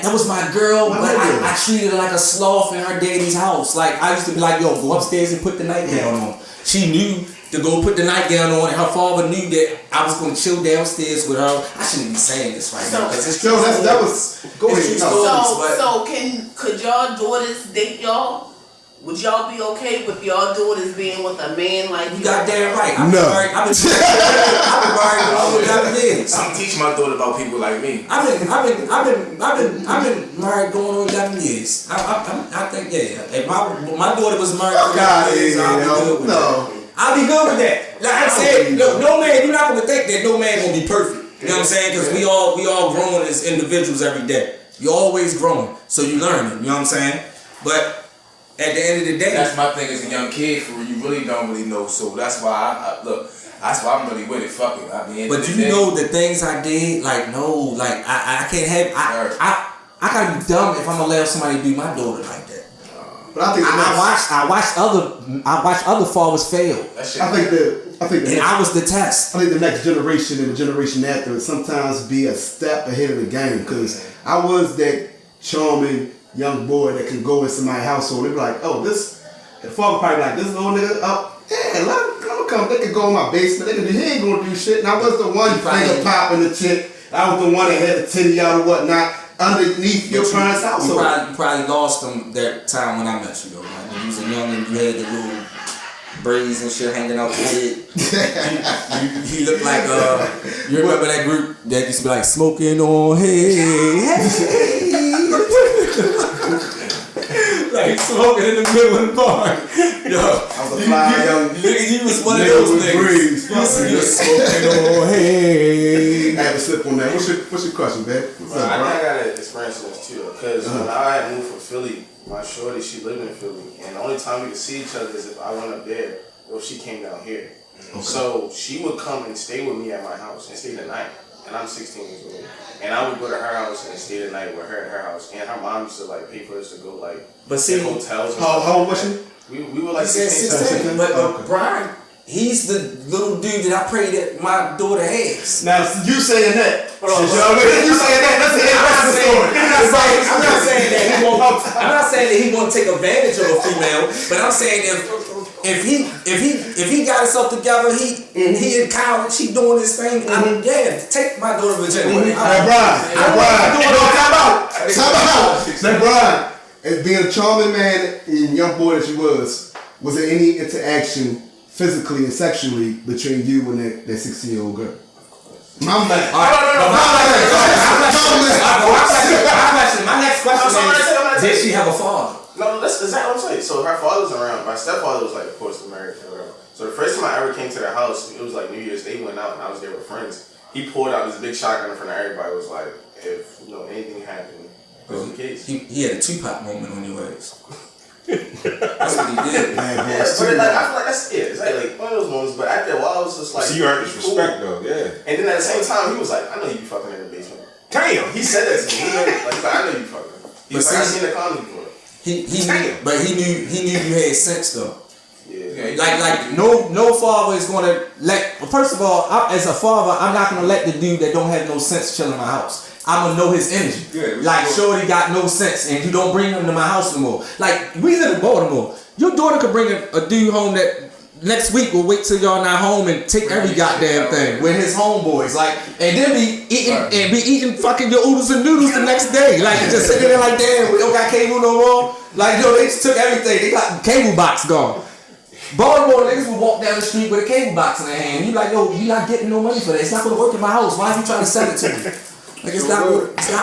that was my girl, but I treated her like a sloth in her daddy's house. Like, I used to be like, yo, go upstairs and put the nightgown on. She knew to go put the nightgown on, and her father knew that I was going to chill downstairs with her. I shouldn't be saying this right now. Go ahead. Could y'all daughters date y'all? Would y'all be okay with y'all daughters being with a man like you? Goddamn right. I've been married for 11 years. I'm teaching my daughter about people like me. I've been married going on 11 years. I think if my daughter was married for 11 years, I'll be good with that. I'll be good with that. Like I said, no man, you're not gonna think that no man gonna be perfect. You know what I'm saying? Because we all growing as individuals every day. You're always growing, so you learning. You know what I'm saying? But at the end of the day, that's my thing as a young kid. For you really don't really know, so that's why that's why I'm really with it. Fuck it. I mean, but you know the things I did, I can't have. I gotta be dumb if I'm gonna allow somebody to do my daughter like that. But I think I watched other fathers fail. I think I was the test. I think the next generation and the generation after would sometimes be a step ahead of the game because I was that charming young boy that can go in somebody's household. They be like, oh, the father probably like, this little nigga, let him come. They could go in my basement. He ain't gonna do shit. And I was the one finger popping the chick. I was the one that had the titty out or whatnot underneath your parents' household. You probably lost them that time when I met you though. Like when you was a young and you had the little braids and shit hanging out your head. You look like you remember that group that used to be like smoking on hey. Like smoking in the middle of the bar. Yo, I was a fly young nigga, you was one of those niggas. You was smoking on hey. I had to slip on that. What's your question, babe? I got an experience in this too, because when I had moved from Philly, my shorty, she lived in Philly, and the only time we could see each other is if I went up there or she came down here. Okay. So she would come and stay with me at my house and stay the night, and I'm 16 years old. And I would go to her house and stay the night with her at her house, and her mom used to like pay for us to go like hotels. How old was she? We were like 16. But Brian, he's the little dude that I prayed that my daughter has. Now you saying that? You saying that? That's an interesting story. I'm not saying that he won't take advantage of a female, but I'm saying if he got himself together, he in college, he doing his thing. Take my daughter virginity. Now, Brian, as being a charming man and young boy that you was there any interaction physically and sexually between you and that 16-year-old girl? My next question is, did she have a father? No, that's exactly what I'm saying. So her father's around. My stepfather was like, of course, American or whatever. So the first time I ever came to their house, it was like New Year's Day went out and I was there with friends. He pulled out this big shotgun in front of everybody. Was like, if anything happened, what's the case? He had a Tupac moment on your ass. That's what he did. Man, Yeah, boys, but too, like, I man. feel like that's it's like one of those moments. But after a while, I was just like, So you earned his cool. respect though, yeah. And then at the same time, he was like, I know you be fucking in the basement. Damn. He said that to me. He's like, I know you fucking. He's But like, I see- seen the condom before. He knew you had sense though. Yeah. Like no father is gonna let. Well, first of all, as a father, I'm not gonna let the dude that don't have no sense chill in my house. I'm gonna know his energy. Yeah, like Shorty got no sense, and you don't bring him to my house no more. Like we live in Baltimore. Your daughter could bring a dude home that next week will wait till y'all not home and take every goddamn thing with his homeboys. Like and then be eating fucking your oodles and noodles the next day. Like just sitting there like damn, we don't got cable no more. Like they just took everything. They got the cable box gone. Baltimore niggas would walk down the street with a cable box in their hand. You like, yo, you not getting no money for that. It's not gonna work in my house. Why are you trying to sell it to me? Like it's not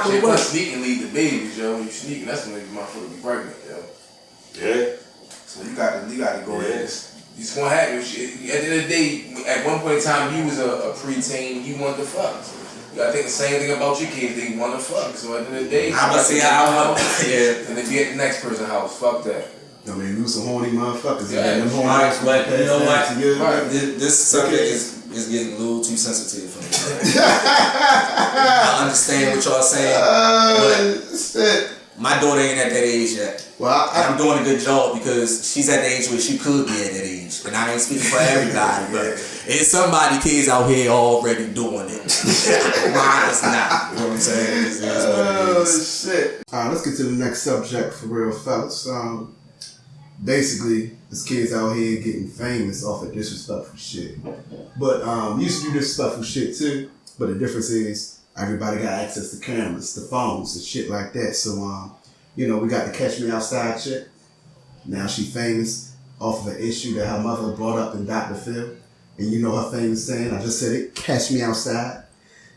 gonna work. Sneak and lead the babies, yo. When you sneaking, that's when your motherfucker be pregnant, yo. Yeah. So you got to go ahead. You just gonna have your shit. At the end of the day, at one point in time, you was a preteen. You wanted to fuck. You gotta think the same thing about your kids. They want to fuck. So at the end of the day, I'm gonna see how. Yeah. And if you at the next person's house, fuck that. I mean, lose some horny motherfuckers. Yeah. Them horny Alright, but you know what? Right. This subject is getting a little too sensitive for me. I understand what y'all saying, Shit. but my daughter ain't at that age yet. Well, And I'm doing a good job because she's at the age where she could be at that age. And I ain't speaking for everybody, but it's somebody kids out here already doing it. Mine is not. You know what I'm saying? It is what it is. Shit. Alright, let's get to the next subject for real, fellas. Basically, this kids out here getting famous off of disrespectful shit. But we used to do disrespectful shit too. But the difference is everybody got access to cameras, the phones, and shit like that. So we got the Catch Me Outside chick. Now she famous off of an issue that her mother brought up in Dr. Phil. And you know her famous saying, I just said it, catch me outside.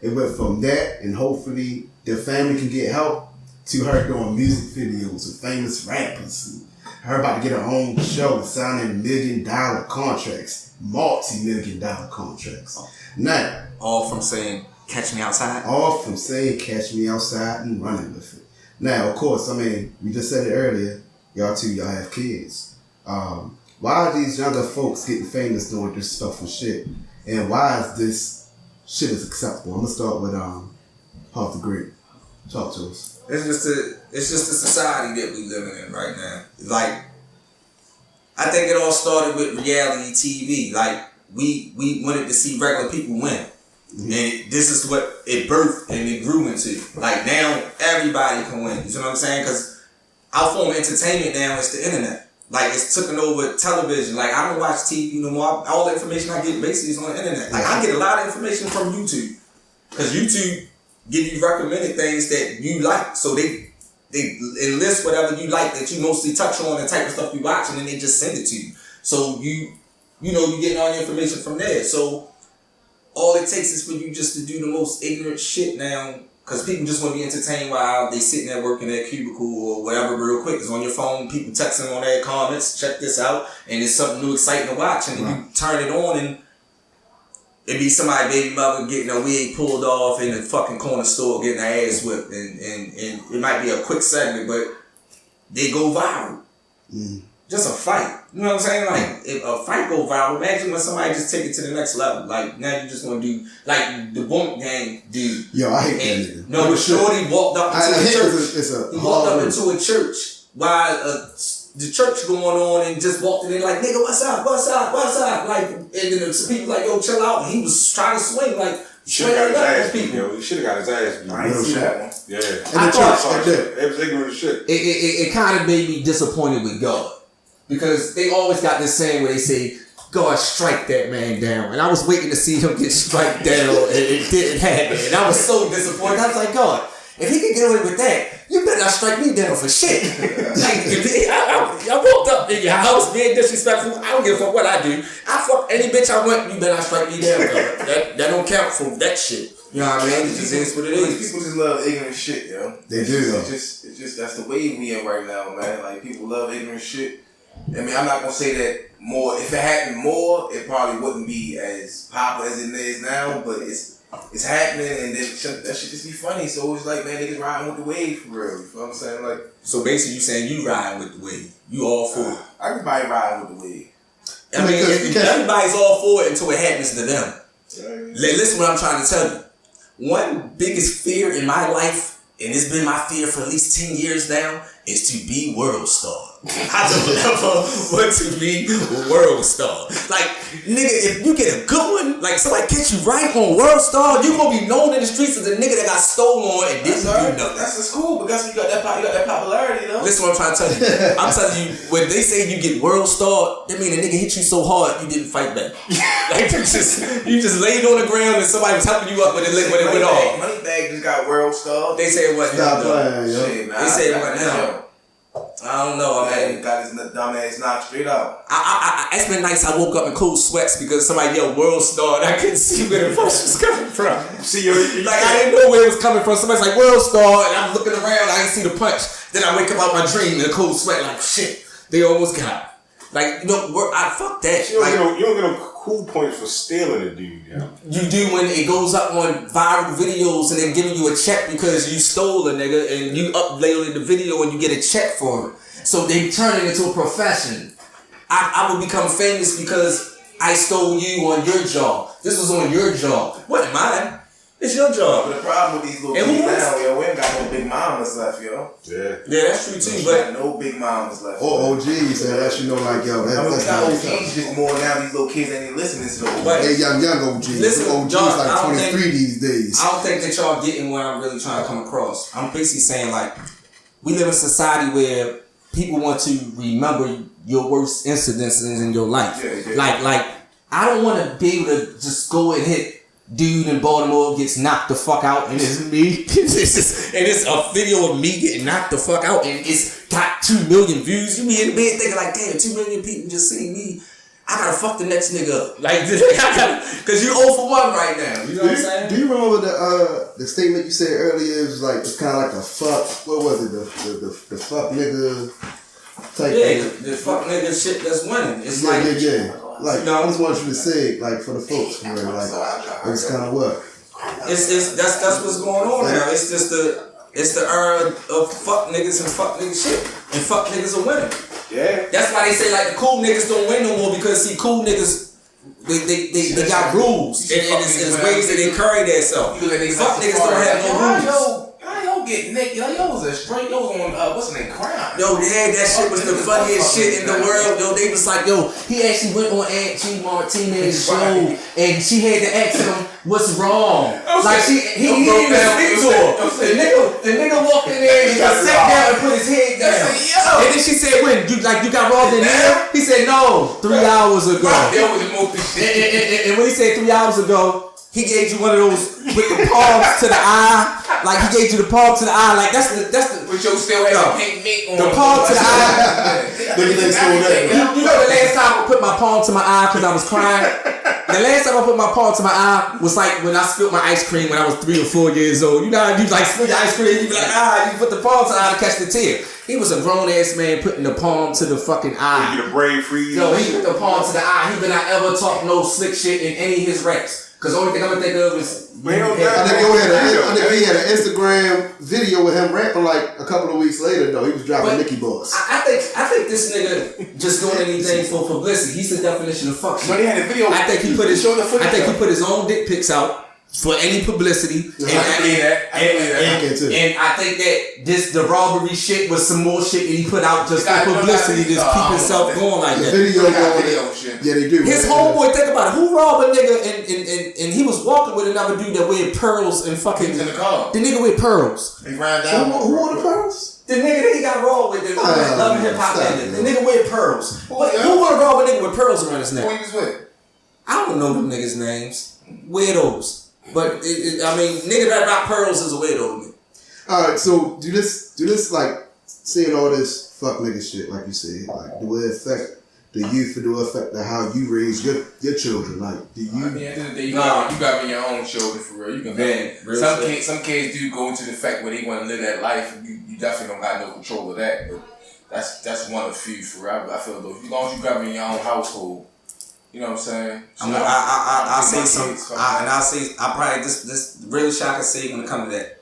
It went from that, and hopefully their family can get help, to her doing music videos with famous rappers. And her about to get her own show and signing $1 million contracts, multi-million-dollar contracts. Now, All from saying, catch me outside. all from saying catch me outside and running with it. Now, of course, we just said it earlier, y'all have kids. Why are these younger folks getting famous doing disrespectful shit? And why is this shit is acceptable? I'm gonna start with Harvdgreat. Talk to us. It's just the society that we living in right now. Like, I think it all started with reality TV. Like, we wanted to see regular people win. Mm-hmm. And this is what it birthed and it grew into. Like, now everybody can win. You know what I'm saying? Because our form of entertainment now is the internet. Like, it's taken over television. Like, I don't watch TV no more. All the information I get basically is on the internet. Like, I get a lot of information from YouTube. Because YouTube give you recommended things that you like. So they enlist whatever you like that you mostly touch on, the type of stuff you watch, and then they just send it to you. So you getting all your information from there. So all it takes is for you just to do the most ignorant shit now, because people just want to be entertained while they sitting there working their cubicle or whatever real quick. It's on your phone, people texting on their comments, check this out, and it's something new, exciting to watch, and then you turn it on and it be somebody baby mother getting a wig pulled off in the fucking corner store getting her ass whipped, and it might be a quick segment, but they go viral. Just a fight. You know what I'm saying? Like, if a fight go viral, imagine when somebody just take it to the next level. Like, now you just gonna do, like, the Boonk.ig dude. Yo, I hate that nigga. No, but Shorty walked up into the church. He walked up into a church while the church going on and just walked in there like, nigga, what's up? Like, and then some people like, yo, chill out. And he was trying to swing, like, Should have got his ass beat, people. yo. He should have got his ass beat. I ain't see that one. Yeah. And the church, It was ignorant as shit. It kind of made me disappointed with God. Because they always got this saying where they say, God, strike that man down. And I was waiting to see him get struck down, and it didn't happen. And I was so disappointed. I was like, God, if he can get away with that, you better not strike me down for shit. Like, I walked up in your house being disrespectful. I don't give a fuck what I do. I fuck any bitch I want, you better not strike me down. God. That don't count for that shit. You know what I mean? It just is what it is. People just love ignorant shit, yo. They do, though. It's just that's the wave we in right now, man. Like people love ignorant shit. I mean, I'm not gonna say that more. If it happened more, it probably wouldn't be as popular as it is now. But it's happening, and then that shit just be funny. So it's like, man, niggas riding with the wave for real. You know what I'm saying? Like, so basically, you saying you riding with the wave? You all for it? Everybody riding with the wave. I mean, everybody's all for it until it happens to them. Listen, what I'm trying to tell you. One biggest fear in my life, and it's been my fear for at least 10 years now, is to be world star. I don't ever want to be a world star. Like, nigga, if you get a good one, like somebody catch you right on world star, you gonna be known in the streets as a nigga that got stolen on and didn't do nothing. That's cool, but that's you got that popularity, though. Listen, what I'm trying to tell you. I'm telling you, when they say you get world star, that mean a nigga hit you so hard you didn't fight back. Like you just laid on the ground and somebody was helping you up when it went off. Moneybag just got world star. They say what Stop now? playing, yo. Shit, man. They say what now? I don't know. I mean, got his dumb ass knocked straight out. It's been nice. I woke up in cold sweats because somebody yelled world star and I couldn't see where the voice was coming from. See, like I didn't know where it was coming from. Somebody's like world star and I'm looking around. I didn't see the punch. Then I wake up out my dream in a cold sweat. Like shit, they almost got it. Like I fuck that. You don't get no cool points for stealing a dude. Yeah. You do when it goes up on viral videos and they're giving you a check because you stole a nigga and you uploaded the video and you get a check for it. So they turn it into a profession. I will become famous because I stole you on your job. This was on your job. Wasn't mine. It's your job. But the problem with these little kids now, yo, we ain't got no big mamas left, yo. Yeah, that's true too. But no big mamas left. Or OGs, and let you know, like, yo, that's not OGs, just more now. These little kids ain't listening to those. Hey, young OGs. Listen, OGs John, like 23 these days. I don't think that y'all getting what I'm really trying to come across. I'm basically saying like, we live in a society where people want to remember your worst incidents in your life. Yeah. Like I don't want to be able to just go and hit dude in Baltimore gets knocked the fuck out and it's me. It's a video of me getting knocked the fuck out and it's got 2 million views. You be in the bed thinking like, damn, 2 million people just seen me. I gotta fuck the next nigga up. Like, cause you 0 for 1 right now. You know what I'm saying? Do you remember the statement you said earlier? It was like, it's kind of like a fuck, what was it? The fuck nigga type thing. The fuck nigga shit that's winning. It's Yeah. Like, I just want you to say it, like, for the folks, man. Like, it's kind of what? That's what's going on now. It's just the era of fuck niggas and fuck nigga shit. And fuck niggas are winning. Yeah. That's why they say like the cool niggas don't win no more because see cool niggas they got rules and it's ways that they carry themselves. Fuck niggas don't have no rules. Yo, get Nick, yo was a straight, yo was on, what's the name, Crown. Yo, yeah, that shit was the funniest shit in the world. Yo, they was like, yo, he actually went on Aunt G Martinez's show and she had to ask him what's wrong. Like he didn't even speak to her. The nigga walked in there and just sat down and put his head down. And then she said, when you got robbed in there? He said, no, 3 hours ago. And when he said 3 hours ago, he gave you one of those with the palms to the eye. Like he gave you the palm to the eye. Like that's the. But you still have pink meat on the palm to the eye. You know the last time I put my palm to my eye because I was crying. The last time I put my palm to my eye was like when I spilled my ice cream when I was 3 or 4 years old. You know how you like spill your ice cream, you be like you put the palm to the eye to catch the tear. He was a grown ass man putting the palm to the fucking eye. You get a brain freeze. Yo, he put the palm to the eye. He did not ever talk no slick shit in any of his raps. Cause the only thing I'm gonna think of is I think he had an Instagram video with him rapping like a couple of weeks later though. He was dropping Nicki Boss. I think this nigga just doing anything for publicity. He's the definition of fuck shit. But he had a video. I think he put his own dick pics out for any publicity. And I think that the robbery shit was some more shit that he put out just for publicity, just keep himself going like that. Video shit. Yeah, they do. His homeboy, think about it. Who robbed a nigga and he was walking with another dude that wear pearls and fucking. In the car. The nigga with pearls. He ran down. Who wore the pearls? The nigga that he got robbed with, the Love and Hip Hop nigga. The nigga with pearls. Who would have robbed a nigga with pearls around his neck? Who he was with? I don't know them niggas' names. Weirdos. But I mean, nigga that rock pearls is a weirdo to me. Alright, so do this like seeing all this fuck nigga shit, like you said, like do it affect the youth, it will affect how you raise your children. Like, do you? At the end of the day, you got your own children for real. You can some kids do go into the fact where they want to live that life. You definitely don't got no control of that. But that's one of the few for real. I feel though, as long as you got in your own household, you know what I'm saying. So I say something, and I say I probably this really shit I can say when it comes to that.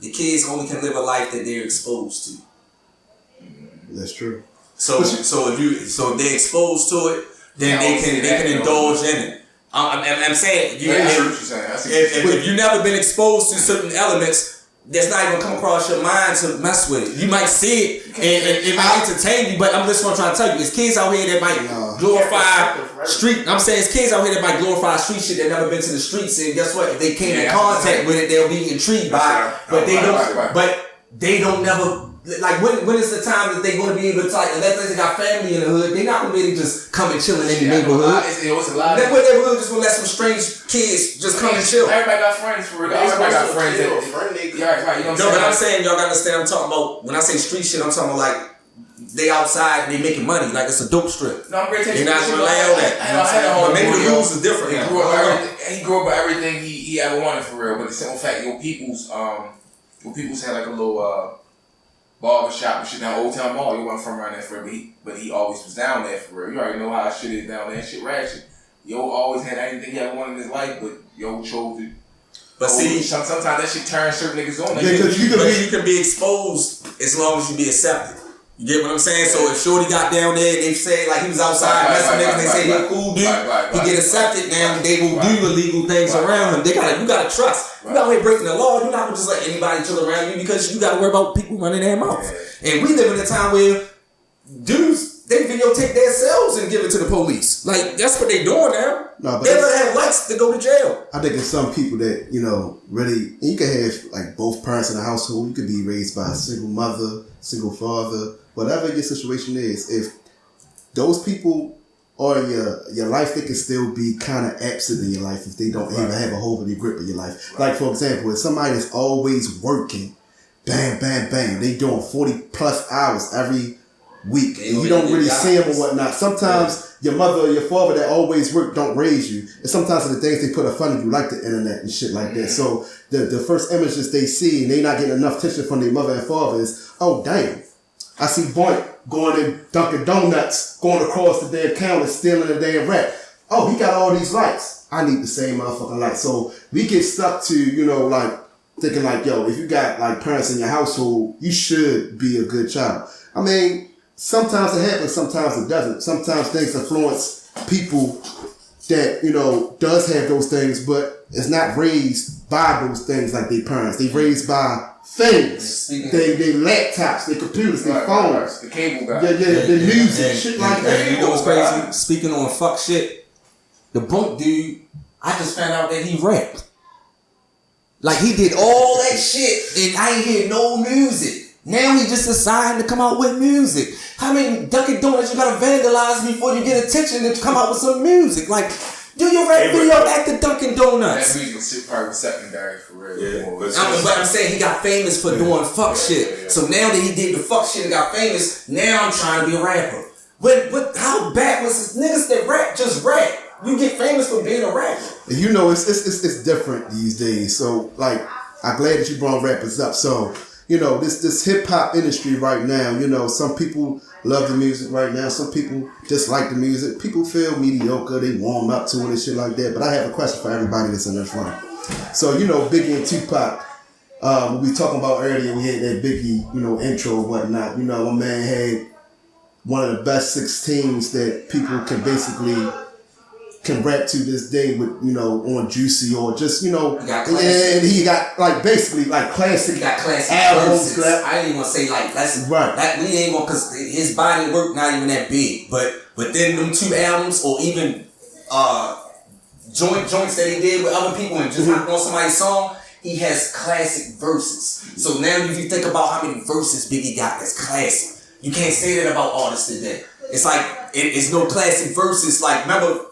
The kids only can live a life that they're exposed to. That's true. So if they're exposed to it, then they can indulge in it. I'm saying if you've never been exposed to certain elements, that's not even come across your mind to mess with it. You might see it and it might entertain you, but I'm just trying to tell you, it's kids out here that might glorify street. I'm saying it's kids out here that might glorify street shit that never been to the streets, and guess what? If they came in contact with it, they'll be intrigued by it. But they don't never. Like when is the time that they're going to be able to like unless they got family in the hood, they're not going to be able to just come and chill in any neighborhood. It's a lot. That neighborhood just going to let some strange kids just come and chill. Everybody got friends for real. Everybody got friends. But I'm saying y'all got to understand. I'm talking about when I say street shit. I'm talking about like they outside and they making money like it's a dope strip. No, I'm great. They're not going to allow that. But maybe the rules is different. He grew up with everything he ever wanted for real. But the simple fact, people's had like a little. Barber shop and shit down Old Town Mall. He wasn't from around there for real, but he always was down there for real. You already know how shit is down there. Shit ratchet. Yo always had anything he ever wanted in his life, but yo chose to. But see, sometimes that shit turns certain niggas on. You can be exposed as long as you be accepted. You get what I'm saying? So if Shorty got down there, they say like he was outside messing niggas, they say he a cool dude. He get accepted, now they will do illegal things around him. You gotta trust. You out here breaking the law, you're not gonna just let anybody chill around you because you gotta worry about people running their mouth. And we live in a time where dudes, they videotape themselves and give it to the police. Like that's what they doing now. They don't have lights to go to jail. I think it's some people that, really, you can have like both parents in the household. You could be raised by a single mother, single father, whatever your situation is. If those people are your life, they can still be kind of absent in your life if they don't even have a hold of your grip of your life. Like for example, if somebody is always working, bam, bam, bam, they doing 40 plus hours every week, and you don't really see them or whatnot. Sometimes your mother or your father that always work don't raise you, and sometimes the things they put in front of you, like the internet and shit like that. So the first images they see, and they not getting enough attention from their mother and father is, oh damn, I see Boynk going in Dunkin' Donuts, going across the damn counter, stealing the damn rat. Oh, he got all these lights. I need the same motherfucking lights. So we get stuck to, like thinking like, yo, if you got like parents in your household, you should be a good child. I mean, sometimes it happens, sometimes it doesn't. Sometimes things influence people that, does have those things, but it's not raised by those things like their parents. They raised by things. They laptops, their computers, their phones. The cable guy. The music, shit like that. You know what's crazy? Speaking on fuck shit, the Boonk dude, I just found out that he rapped. Like he did all that shit and I ain't hear no music. Now he just deciding to come out with music. How many Dunkin' Donuts you gotta vandalize before you get attention to come out with some music? Like, do your rap video at the Dunkin' Donuts. That music probably secondary for real. But I'm saying he got famous for doing fuck shit. So now that he did the fuck shit and got famous, now I'm trying to be a rapper. But how bad was this? Niggas that rap just rap. You get famous for being a rapper. It's different these days. So like, I'm glad that you brought rappers up. So, this hip hop industry right now, some people love the music right now. Some people dislike the music. People feel mediocre. They warm up to it and shit like that. But I have a question for everybody that's in this room. So, Biggie and Tupac, what we talking about earlier, we had that Biggie, intro and whatnot. My man had one of the best 16s that people can rap to this day with, on Juicy or just, and he got like basically like classic. He got classic albums. I ain't even gonna say like that's right. That we ain't gonna, cause his body work not even that big. But then them 2 albums or even joints that he did with other people and just on somebody's song, he has classic verses. So now if you think about how many verses Biggie got that's classic, you can't say that about artists today. It's like it's no classic verses. Like remember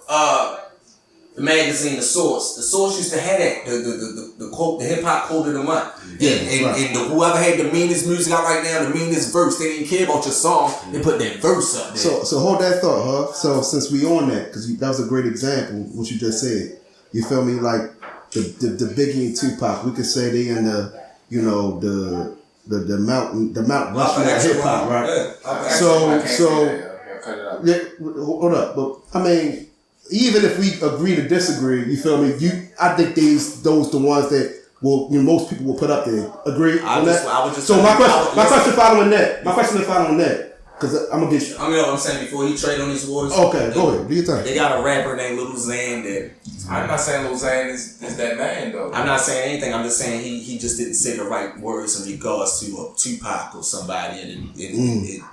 the magazine, The Source. The Source used to have that, the quote, the hip hop quote of the month. And whoever had the meanest music out right now, the meanest verse, they didn't care about your song. They put that verse up there. So hold that thought, huh? So since we on that, because that was a great example, what you just said. You feel me? Like the Biggie and Tupac, we could say they in the Mount Rushmore of hip hop, right? Yeah. So cut it out. yeah, hold up, but I mean, even if we agree to disagree, you feel me? I think those the ones that most people will put up there. Agree on that? So my question following that. My question is following that. Because I'm going to get you. I mean, what I'm saying before he trade on his awards. Okay, go ahead. Do your thing. They got a rapper named Lil Xan that. I'm not saying Lil Xan is that man, though. I'm not saying anything. I'm just saying he just didn't say the right words in regards to a Tupac or somebody. And you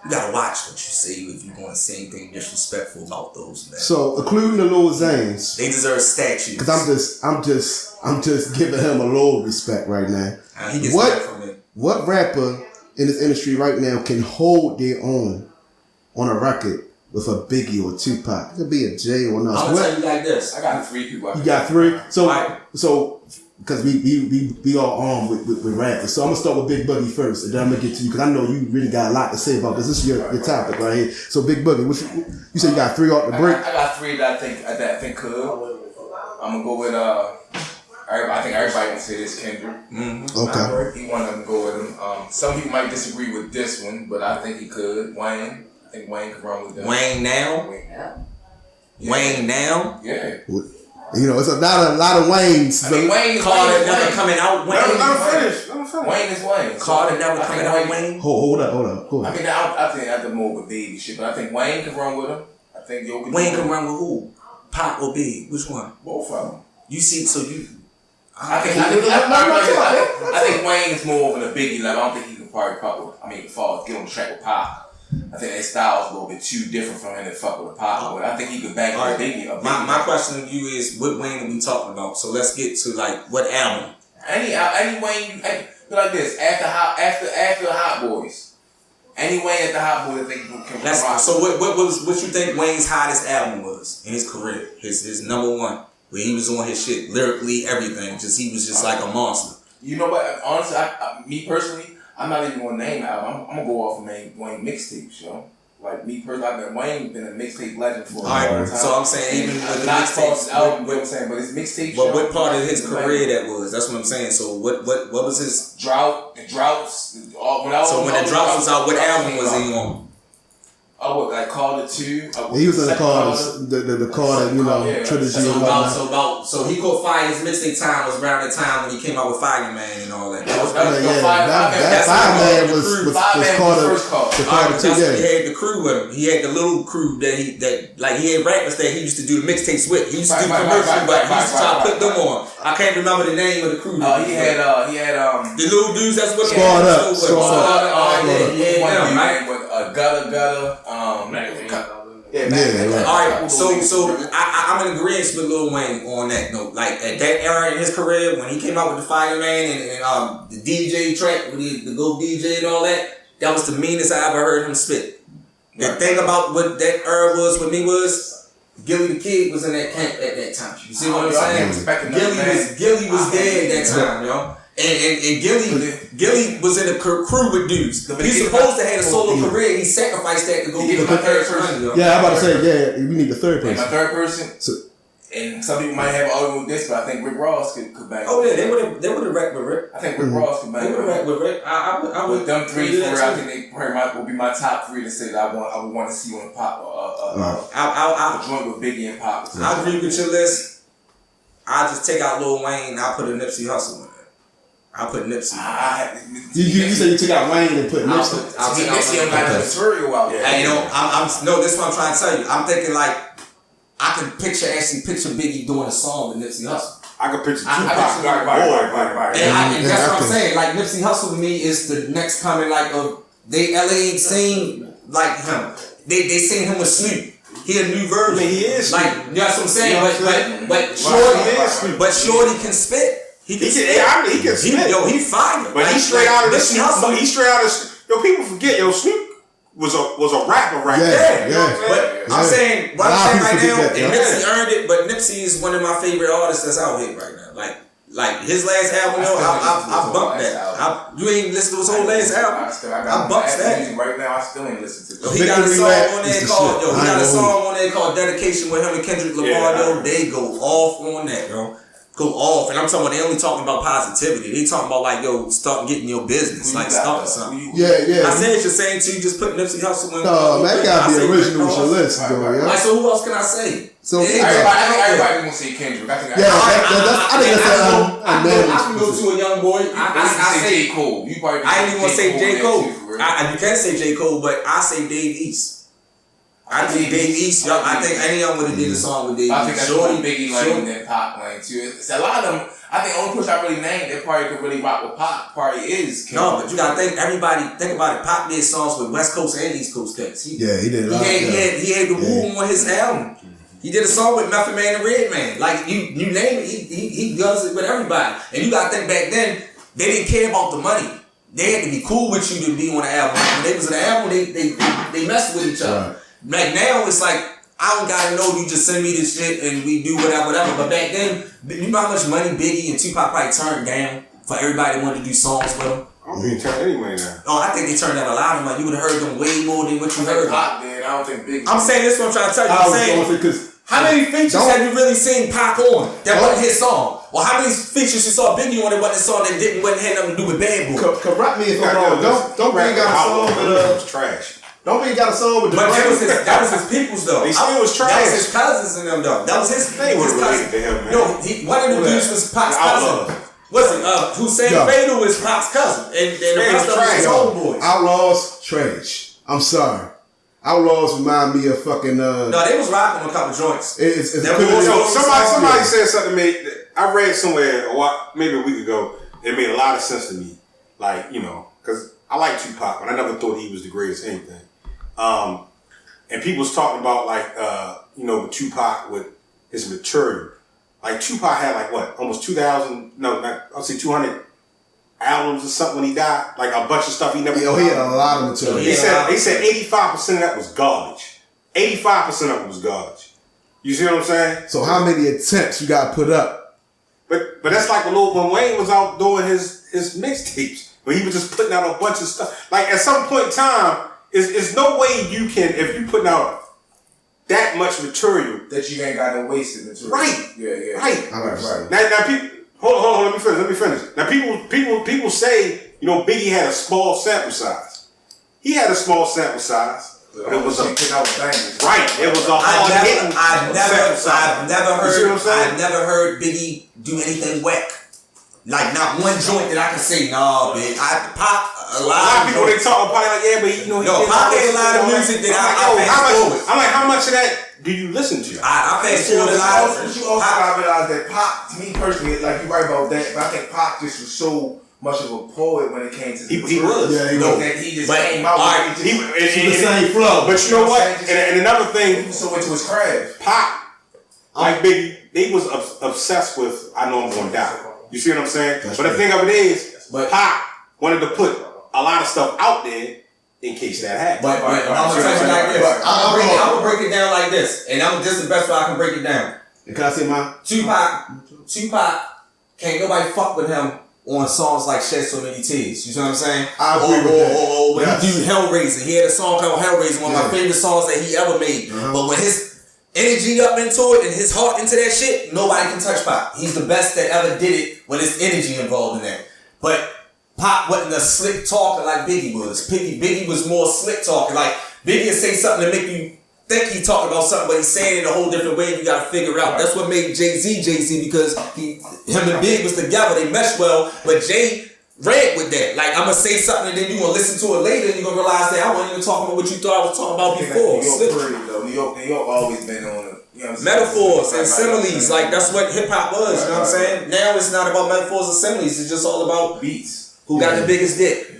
got to watch what you say if you're going to say anything disrespectful about those men. So, including the Lil Xans. They deserve statues. Because I'm just giving him a little respect right now. He gets that from it. What rapper in this industry right now can hold their own on a record with a Biggie or Tupac? It could be a J or not. I'm gonna tell you like this. I got 3 people. You got 3? So because we all armed with rappers. So I'm gonna start with Big Boogie first, and then I'm gonna get to you because I know you really got a lot to say about this. This is your topic right here. So Big Boogie, you said you got 3 off the break. I got 3 that I think could. I'm gonna go with I think everybody can say this, Kendrick. Okay. He wanted to go with him. Some people might disagree with this one, but I think he could. Wayne. I think Wayne could run with them. Wayne now? Wayne now? Yeah. You know, it's a lot of Waynes. I mean, Wayne is Carter Wayne. never coming out. Wayne. Let him finish. Wayne is Wayne. Carter never coming out. Wayne. Hold up. Go I ahead. mean, I think that's more with baby shit, but I think Wayne could run with him. I think Wayne can run with who? Pop or Big? Which one? both of them. You see, so you. I think Wayne is more of a Biggie level. I don't think he can probably fuck with. I mean, get on the track with Pop. I think their style is a little bit too different from him to fuck with a Pop. But I think he could back with Biggie. My question to you is, what Wayne are we talking about? So let's get to like what album? Any Wayne, but like this after Hot Boys. Any Wayne at the Hot Boys, I think can. So what you think Wayne's hottest album was in his career? His number one. Where he was on his shit, lyrically, everything. He was just like a monster. You know what? Honestly, me personally, I'm not even gonna name the album. I'm gonna go off of Wayne mixtapes, yo. Like me personally, Wayne been a mixtape legend for a long time. So I'm saying even with the mixtapes, mixtapes, what I'm saying, but his mixtape. But what part of his career that was? That's what I'm saying. So what was his drought? The droughts. So when the droughts was out, what album was he on? Oh, like Carter 2. He was in the Carter, the Carter, trilogy and whatnot. So he caught fire. His mixtape time was around the time when he came out with Fireman and all that. That Fireman was Carter. The Carter 2. That's when he had the crew with him. He had the little crew that he had rappers that he used to do the mixtapes with. He used to do commercials, but he used to try to put them on. I can't remember the name of the crew. He had the little dudes. That's what Squad Up. Gutter. All right, so I'm in agreement with Lil Wayne on that note. Like at that era in his career, when he came out with the Fireman and the DJ track with the Go DJ and all that, that was the meanest I ever heard him spit. The thing about what that era was with me was Gilly the Kid was in that camp at that time. You see what I'm saying? Gilly was dead at that time, yo. And Gilly was in a crew with dudes. He's supposed to have a solo career. He sacrificed that to go get my third person. Yeah, I'm about to say, we need the third person. My third person. And some people might have an argument with this, but I think Rick Ross could bang. Oh yeah, they would have wrecked with Rick. I think Rick Ross could bang. They would have wrecked with Rick. I would. Them 3, 4. I think they would be my top 3 to say that I would want to see on the Pop. I'll join with Biggie and Pop. I agree with your list. I'll just take out Lil Wayne. I'll put a Nipsey Hussle in it. I'll put Nipsey. You said you took out Wayne and put Nipsey. Nipsey don't got the material out there. And this is what I'm trying to tell you. I'm thinking like I can picture Biggie doing a song with Nipsey Hussle. I can picture Tupac. Right. And that's what I'm saying. Like Nipsey Hussle to me is the next coming like of they LA scene like him. They seen him with Snoop. He a new version. He is like you know what I'm saying. But Shorty can spit. He can spit. He can spit. He fire. But he's straight out of the Snoop. People forget, Snoop was a rapper right Yeah, there. You know what I'm saying? But I'm saying, what I'm saying right now, that, and Nipsey earned it, but Nipsey is one of my favorite artists that's out here right now. Like his last album, I bumped that. You ain't listened to his whole last album? I bumped that. Right now, I still ain't listened to it. He got a song on there called, he got a song on there called Dedication with him and Kendrick Lamar, They go off on that, yo. Go off, and I'm talking about they only talking about positivity. They talking about like, yo, start getting your business, like starting something. Yeah. I said it's your same too. Just put Nipsey Hussle in. No, man, that gotta be original with your list, though. Yeah. Like, so who else can I say? So I think everybody gonna say Kendrick. I think I can go to a young boy. I say J. Cole. You probably I ain't even gonna say J. Cole. You You can say J. Cole, but I say Dave East. I think Dave East. I think any of them would have did a song with Dave East. I think that's Shorty, Biggie lane and Pac lane too. It's a lot of them. I think only push I really named that probably could really rock with Pac probably is Kendrick. No, but you gotta think. Everybody think about it. Pac did songs with West Coast and East Coast cats. He did a lot. He had the Woo on his album. He did a song with Method Man and Redman. Like you name it, he does it with everybody. And you gotta think back then, they didn't care about the money. They had to be cool with you to be on the album. When they was on the album, they messed with each other. Right. Like now, it's like I don't gotta know. You just send me this shit and we do whatever. But back then, you know how much money Biggie and Tupac probably turned down for everybody that wanted to do songs with them. I don't think he turned any money down. Oh, I think they turned down a lot of money. You would have heard them way more than what you heard. Pac did. I don't think Biggie. I'm saying this. What I'm trying to tell you. I'm saying. How many features have you really seen Pac on that wasn't his song? Or how many features you saw Biggie on that wasn't his song that wasn't had nothing to do with Bad Boy? Correct me if I'm wrong. Don't Biggie got a song with trash. Don't Biggie got a song with. But that was his people's though. They still was trash. That was his cousins and them though. That was his thing. His cousin. No, one of the dudes was Pac's cousin. What's it? Hussein Fatal was Pac's cousin, and the rest of them was his homeboys. Outlaws trash. I'm sorry. Outlaws remind me of fucking. No, they was rocking a couple joints. Somebody said something to me. I read somewhere maybe a week ago. It made a lot of sense to me. Like, you know, because I like Tupac, but I never thought he was the greatest anything. And people was talking about with Tupac with his material. Like Tupac had almost 200 albums or something when he died. Like a bunch of stuff he never. He had a lot of material. They said 85% of that was garbage. 85% of it was garbage. You see what I'm saying? So how many attempts you got to put up? But that's like when Wayne was out doing his mixtapes, where he was just putting out a bunch of stuff. Like at some point in time, is no way you can, if you putting out that much material that you ain't got no wasted material. Right. Yeah. Right. Now people, hold on, let me finish. Now people say, Biggie had a small sample size. He had a small sample size. But it was It was a hard hitting. I've never heard Biggie do anything whack. Like not one joint that I can say, nah, bitch. Pac a lot of people they talk about but Pac had a lot of music that I fast forward. I'm like, how much of that do you listen to? I fast forward a lot. But you also gotta realize that Pac, to me personally, like you right about that, but I think Pac just was so much of a poet when it came to the he was. Yeah, he just came out with the same flow. But you know what? And another thing, he was so into his craft. Pac, like Biggie, they was obsessed with I Know I'm Gonna Die. You see what I'm saying? But the thing of it is, Pac wanted to put a lot of stuff out there in case that happened. But I'm gonna tell you like this. I'm gonna break it down like this, and this is the best way I can break it down. Can I say mine? Tupac, can't nobody fuck with him on songs like Shed So Many Tears. You see what I'm saying? I agree with that. Or when he do Hellraiser. He had a song called Hellraiser, one of my favorite songs that he ever made. But when his energy up into it and his heart into that shit, nobody can touch Pac. He's the best that ever did it with his energy involved in that. But Pac wasn't a slick talker like Biggie was. Biggie was more slick talking. Like Biggie would say something to make you think he talking about something, but he's saying it in a whole different way and you gotta figure it out. That's what made Jay-Z because him and Big was together, they meshed well, but Jay ran with that. Like I'm gonna say something and then you're gonna listen to it later and you're gonna realize that I wasn't even talking about what you thought I was talking about before. New York always been on metaphors and similes, like that's what hip hop was, you know what I'm saying? Now it's not about metaphors and similes, it's just all about beats. Who got the biggest dick?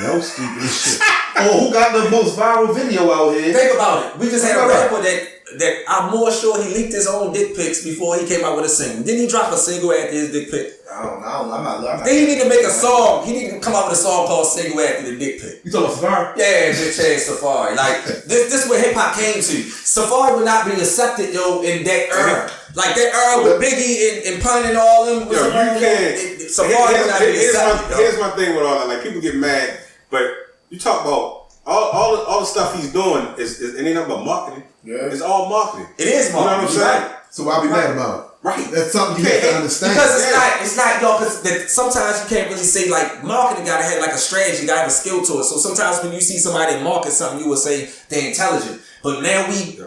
That was stupid as shit. Who got the most viral video out here? Think about it. We just had a rapper that that I'm more sure he leaked his own dick pics before he came out with a single. Didn't he drop a single after his dick pic? I don't know. I'm not. Then he need to make a song. He need to come out with a song called "Single" after the dick pic. You talking about Safari? Yeah, bitch ass Safari. Like this is where hip hop came to. Safari would not be accepted, yo, in that era. Like that era with Biggie and Pun and all them. Yo, you can't. Safari would not be accepted. Here's my thing with all that. Like people get mad, but you talk about all the stuff he's doing is it ain't nothing but marketing. Yeah. It's all marketing. It is You know what I'm marketing. saying? So why be mad about it? Right. That's something you have to understand. Because it's not y'all. Because sometimes you can't really say like marketing gotta have like a strategy, gotta have a skill to it. So sometimes when you see somebody market something, you will say they're intelligent. But now we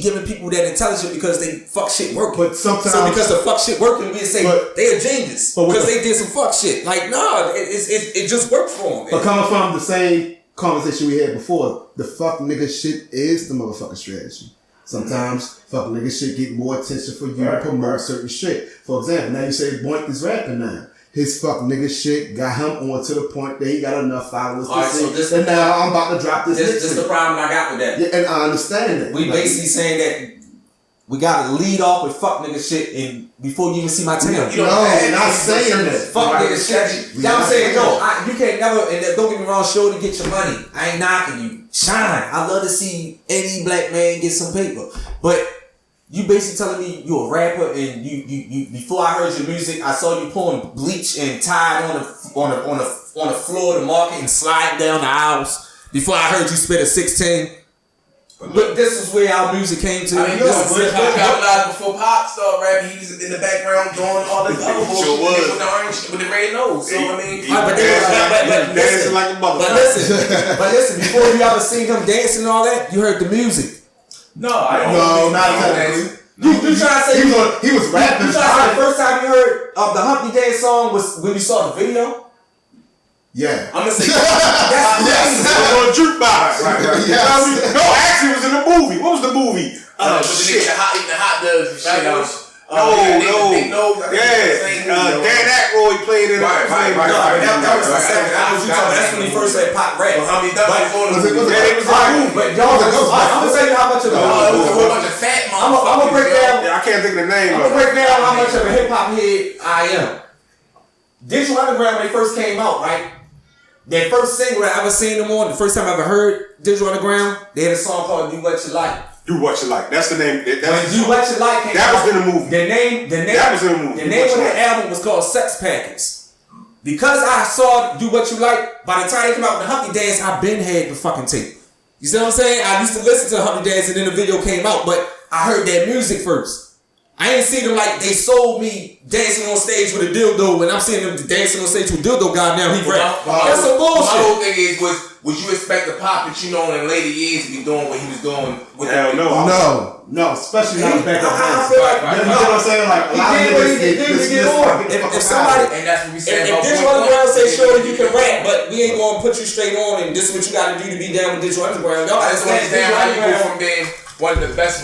giving people that intelligent because they fuck shit working. But sometimes, so because the fuck shit working, we say they a genius because they did some fuck shit. Like it just worked for them. But coming from the same conversation we had before, the fuck nigga shit is the motherfucking strategy. Sometimes fuck nigga shit get more attention for you to promote certain shit. For example, now you say Boonk is rapping now. His fuck nigga shit got him on to the point that he got enough followers to say, and now I'm about to drop this. This is the problem I got with that. Yeah, and I understand that. We basically saying that we gotta lead off with fuck nigga shit and before you even see my tail. No, not saying that. Fuck nigga shit. Yeah, I'm saying you can't never, and don't get me wrong, show to get your money. I ain't knocking you. Shine. I love to see any black man get some paper. But you basically telling me you a rapper and you before I heard your music, I saw you pouring bleach and Tide on the floor of the market and sliding down the aisles. Before I heard you spit a 16. But this is where our music came to. I mean, Boogie got before Pop started rapping. He was in the background doing all this other bullshit with the orange, with the red nose. So I mean, dancing like a motherfucker. But listen, before you ever seen him dancing and all that, you heard the music. No, I don't. No, not exactly. You trying to say he was rapping? You trying to say the first time you heard of the Humpty Dance song was when you saw the video? Yeah. I'm gonna say that's yes. On a jukebox. Right. Yes. No, actually, it was in the movie. What was the movie? With the nigga eating the hot dogs and shit. No. Dan Aykroyd played in it. Right. That was the second. That's when he first had pop rap. How many times was it? But y'all, I'm gonna tell you how much of it was a whole bunch of fat motherfuckers. I'm gonna break down. I can't think of the name. I'm gonna break down how much of a hip hop head I am. Digital Underground when they first came out, right? Their first single I ever seen them on, the first time I ever heard Digital Underground, they had a song called Do What You Like. Do What You Like. That's the name. When Do What You Like came that out, was in the movie. That was in the movie. The name of the album was called Sex Packets. Because I saw Do What You Like, by the time they came out with the Humpty Dance, I been had the fucking tape. You see what I'm saying? I used to listen to the Humpty Dance and then the video came out, but I heard that music first. I ain't seen them like they sold me dancing on stage with a dildo when I'm seeing them dancing on stage with a dildo guy now he rap. That's some bullshit. My whole thing is would you expect the Pop that you know in later years to be doing what he was doing with Hell no, especially not back up. You know what I'm saying? Like a lot of niggas get on. If somebody and that's what we said. If Digital Underground say sure you can rap, but we ain't gonna put you straight on and this is what you gotta do to be down with Digital Underground. Y'all understand how you go from being one of the best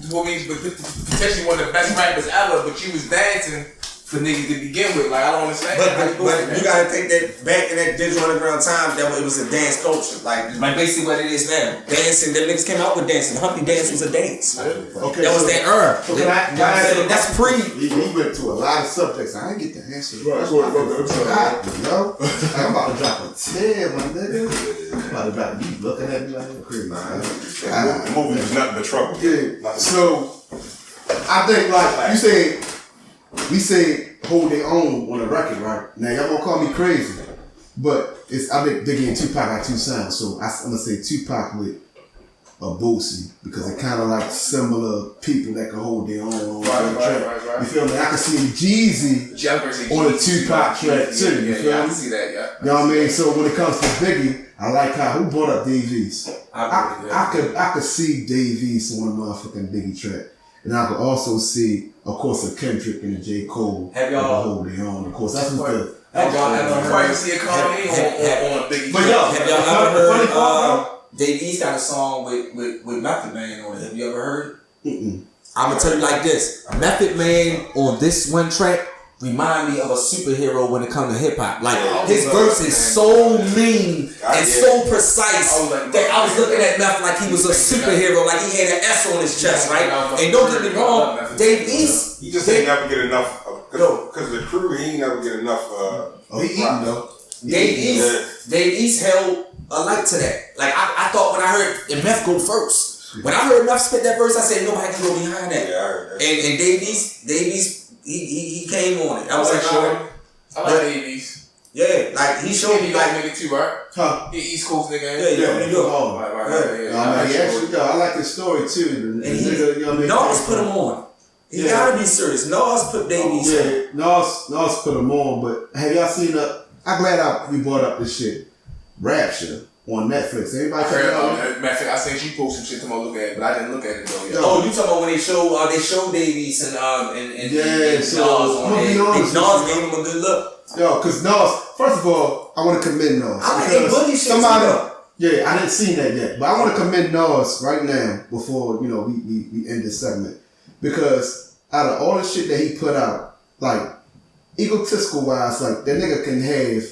potentially one of the best rappers ever, but you was dancing for niggas to begin with. Like I don't understand. But you gotta think that back in that Digital Underground time, that it was a dance culture. Like basically what it is now. Dancing, them niggas came out with dancing. Humpty Dance was a dance. Okay, that was that era. So that's pre. He went to a lot of subjects. I didn't get to answer. Right, go ahead. I'm about to drop a 10, my nigga. I'm about to drop. You looking at me like a crazy. The movie was nothing but trouble. Yeah. So I think like you said. We say hold their own on the record, right? Now y'all gonna call me crazy, but I think Biggie and Tupac got two sounds, so I'm gonna say Tupac with a Boosie because they're kind of like similar people that can hold their own on the track. Right. You feel me? I can see Jeezy on the Tupac track too. You feel me? I can see that. Yeah. You know what I mean? So when it comes to Biggie, I like who brought up Dave East? I could see Dave East on one motherfucking Biggie track. And I could also see, of course, a Kendrick and a J. Cole. Have y'all hold their own? Of course, that's what the. Have y'all ever heard? See a Kanye on a Biggie. But have y'all ever heard? Dave East got a song with Method Man on it. Have you ever heard? Mm-mm. I'm gonna tell you like this: Method Man on this one track remind me of a superhero when it comes to hip hop. Like his verse is so mean and so precise that I was looking at Meth like he was a superhero, like he had an S on his chest, right? And don't get me wrong, Dave East. He just ain't never get enough because the crew. He ain't never get enough. He eating though. Dave East held a light to that. Like I thought when I heard Meth go first. When I heard Meth spit that verse, I said nobody can go behind that. Yeah, I heard that. And Dave East, he came on it. I was like, sure. I like Dave East. Yeah, like he showed me like nigga too, right? Huh? He East Coast nigga. Yeah, New York. I like his story too. And Nas put him on. He gotta be serious. Nas put Dave East on. Nas put him on. But have y'all seen I'm glad we brought up this shit. Rapture on Netflix. Anybody check it out? Matter of fact, I seen she posted some shit to me look at it, but I didn't look at it though. Yeah. Oh, you talking about when they show Dave East and Nas on it? Nas gave him a good look. Yo, cause Nas, first of all, I want to commend Nas. I like Boogie shit too. Yeah, I didn't see that yet, but I want to commend Nas right now before we end this segment, because out of all the shit that he put out, like egotistical wise, like that nigga can have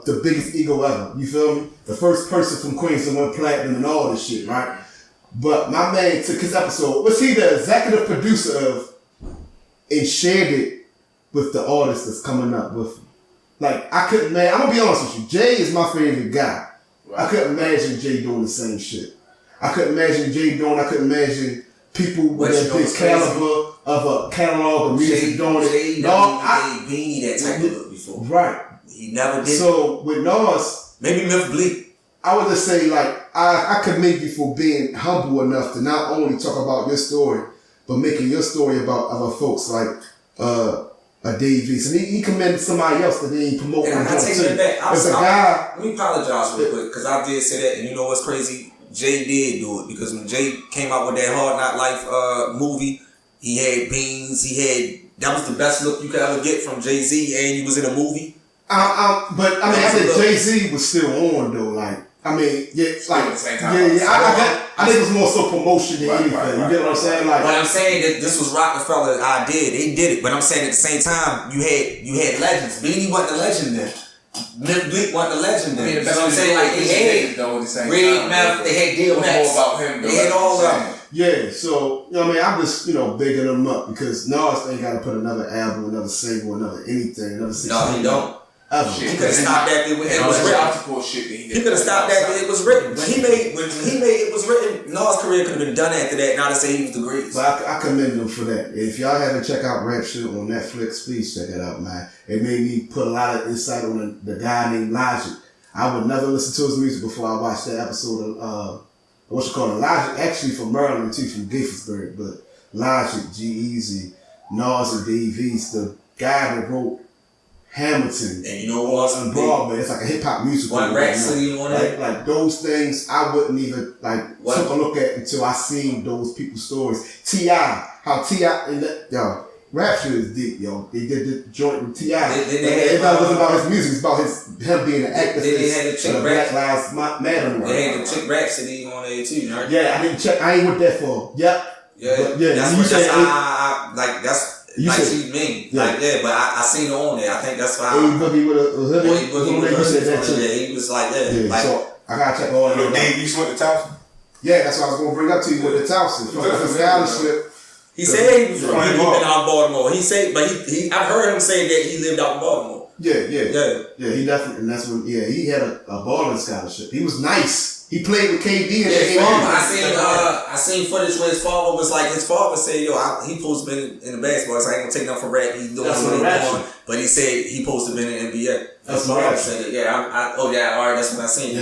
the biggest ego ever. You feel me? The first person from Queens to win platinum and all this shit, right? But my man took his episode. Was he the executive producer of and shared it with the artist that's coming up with him? Like I'm gonna be honest with you. Jay is my favorite guy. Right. I couldn't imagine Jay doing the same shit. I couldn't imagine people with a big caliber of a catalog of music doing it. Jay never gave Beanie that type of look before. Right. He never did. So with Nas, maybe Myth Bleak. I would just say I commend you for being humble enough to not only talk about your story, but making your story about other folks like a Dave East. And he commended somebody else that they ain't promoting. And I take that back. Let me apologize real quick because I did say that, and you know what's crazy? Jay did do it because when Jay came out with that Hard Knock Life movie, he had beans. That was the best look you could ever get from Jay-Z, and he was in a movie. I think Jay-Z was still on though. I think it was more so promotion than anything. You get what I'm saying? But I'm saying that this was Rockefeller idea. They did it, but I'm saying at the same time you had legends. Beanie wasn't a legend then. Myth Bleak wasn't a legend then. You know what I'm saying? Like they had Red Meth, they had DMX. More about him though. They had all of them. Yeah, so I'm just bigging them up because Nas ain't got to put another album, another single, another anything, another 6 No, he don't. He could have stopped that when it was written. He could have stopped that when it was written. When he made it was written, Nas' career could have been done after that. Not to say he was the greatest. But I commend him for that. If y'all haven't checked out Rapture on Netflix, please check it out, man. It made me put a lot of insight on the guy named Logic. I would never listen to his music before I watched that episode of Logic, actually from Maryland too, from Gaithersburg, but Logic, G-Eazy, Nas and Dave East, the guy that wrote Hamilton, and you know what? On Broadway, it's like a hip hop musical. One Rhapsody on it. Like those things, I wouldn't even took a look at until I seen those people's stories. T.I., how T.I. Rapture is deep, yo. They did the joint with T.I. It wasn't about his music; it's about him being an activist. They had the chick Black Lives Matter. They had the chick Rhapsody on there too, right? Yeah, I didn't check. I ain't with that for. Yep. Yeah. She's mean. Yeah. But I seen her on there. I think that's why. Boogie with a hoodie. Boogie with a hoodie. Yeah, he was like that. Yeah, so I gotta check all of that. Dave East went to Towson? Yeah, that's what I was gonna bring up to you with the Towson. For scholarship. He said he was been out in Baltimore. He said, but he I heard him say that he lived out in Baltimore. Yeah, he definitely, and that's when, he had a balling scholarship. He was nice. He played with KD and I seen footage where his father was like, his father said, he supposed to been in the basketball, so I ain't gonna take nothing from rap. He's doing what he's doing. But he said he supposed to been in the NBA. That's what I said. Yeah, all right, that's what I seen.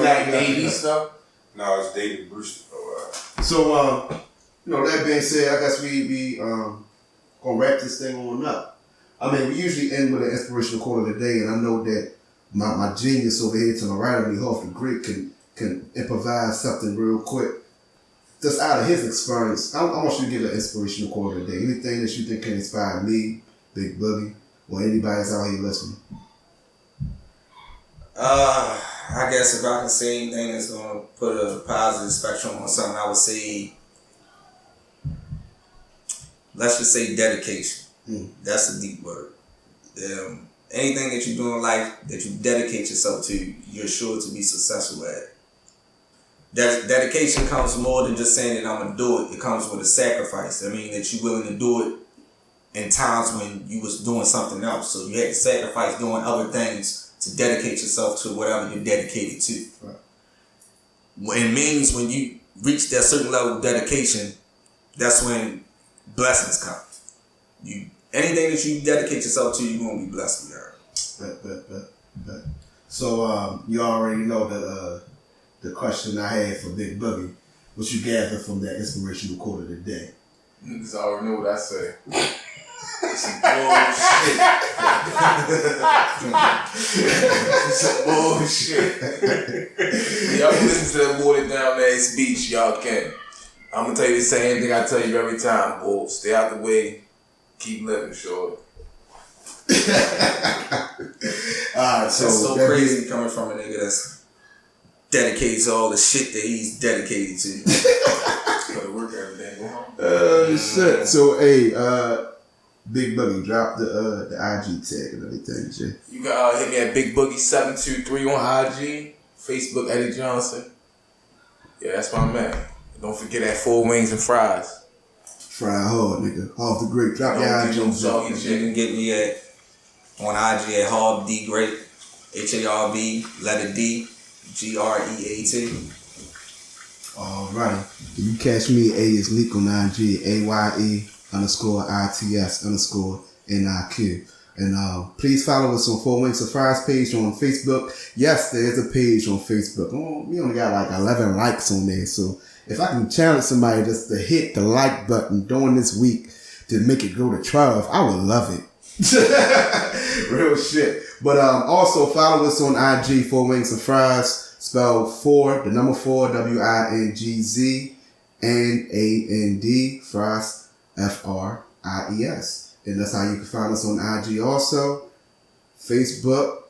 Like Dave stuff? No, it's David Brewster. So, that being said, I guess we gonna wrap this thing on up. I mean, we usually end with an inspirational quote of the day, and I know that my genius over here to my right of me, Harvdgreat, can improvise something real quick. Just out of his experience, I want you to give an inspirational quote of the day. Anything that you think can inspire me, Big Boogie, or anybody that's out here listening. I guess if I can say anything that's gonna put a positive spectrum on something, I would say, let's just say dedication. That's a deep word. Anything that you do in life that you dedicate yourself to, you're sure to be successful at. Dedication comes more than just saying that I'm gonna do it. It comes with a sacrifice. I mean that you're willing to do it in times when you was doing something else. So you had to sacrifice doing other things to dedicate yourself to whatever you're dedicated to. Right. It means when you reach that certain level of dedication, that's when blessings come. Anything that you dedicate yourself to, you're gonna be blessed with her. Bet. So you already know the question I had for Big Boogie. What you gather from that inspirational quote of the day? Niggas already know what I say. Some bullshit. Some bullshit. Y'all can listen to that watered down ass speech, y'all can. I'm gonna tell you the same thing I tell you every time, boy. Stay out the way. Keep living, shorty. Alright, so that's so crazy coming from a nigga that's dedicated to all the shit that he's dedicated to. Gotta work every day, boy. Shit. So hey, Big Boogie, drop the IG tag and everything, Jay. You can hit me at Big Boogie 723 on IG, Facebook Eddie Johnson. Yeah, that's my man. Don't forget that 4 wings and fries. Fry hard, nigga. Harvdgreat. Drop your IG. You can get me on IG at Harvdgreat. HARB, letter D, GREAT. Alrighty. You catch me Ayeitsniq on IG, AYE_ITS_NIQ. And please follow us on 4 Wings of Fries page on Facebook. Yes, there is a page on Facebook. We only got like 11 likes on there, so if I can challenge somebody just to hit the like button during this week to make it go to 12, I would love it. Real shit. But also follow us on IG, 4 Wings of Fries, spelled 4, the number 4, WINGZ, and AND, Fries, FRIES. And that's how you can find us on IG also. Facebook.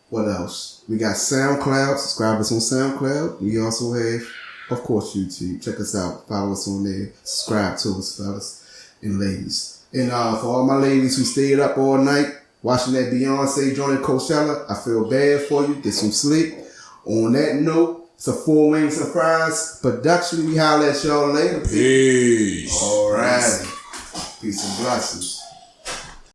What else? We got SoundCloud. Subscribe us on SoundCloud. We also have, of course, YouTube. Check us out. Follow us on there. Subscribe to us, fellas and ladies. And for all my ladies who stayed up all night watching that Beyonce joint at Coachella, I feel bad for you. Get some sleep. On that note, it's a 4 Wings and Fries production. We holler at y'all later. Peace. All right. Peace and blessings.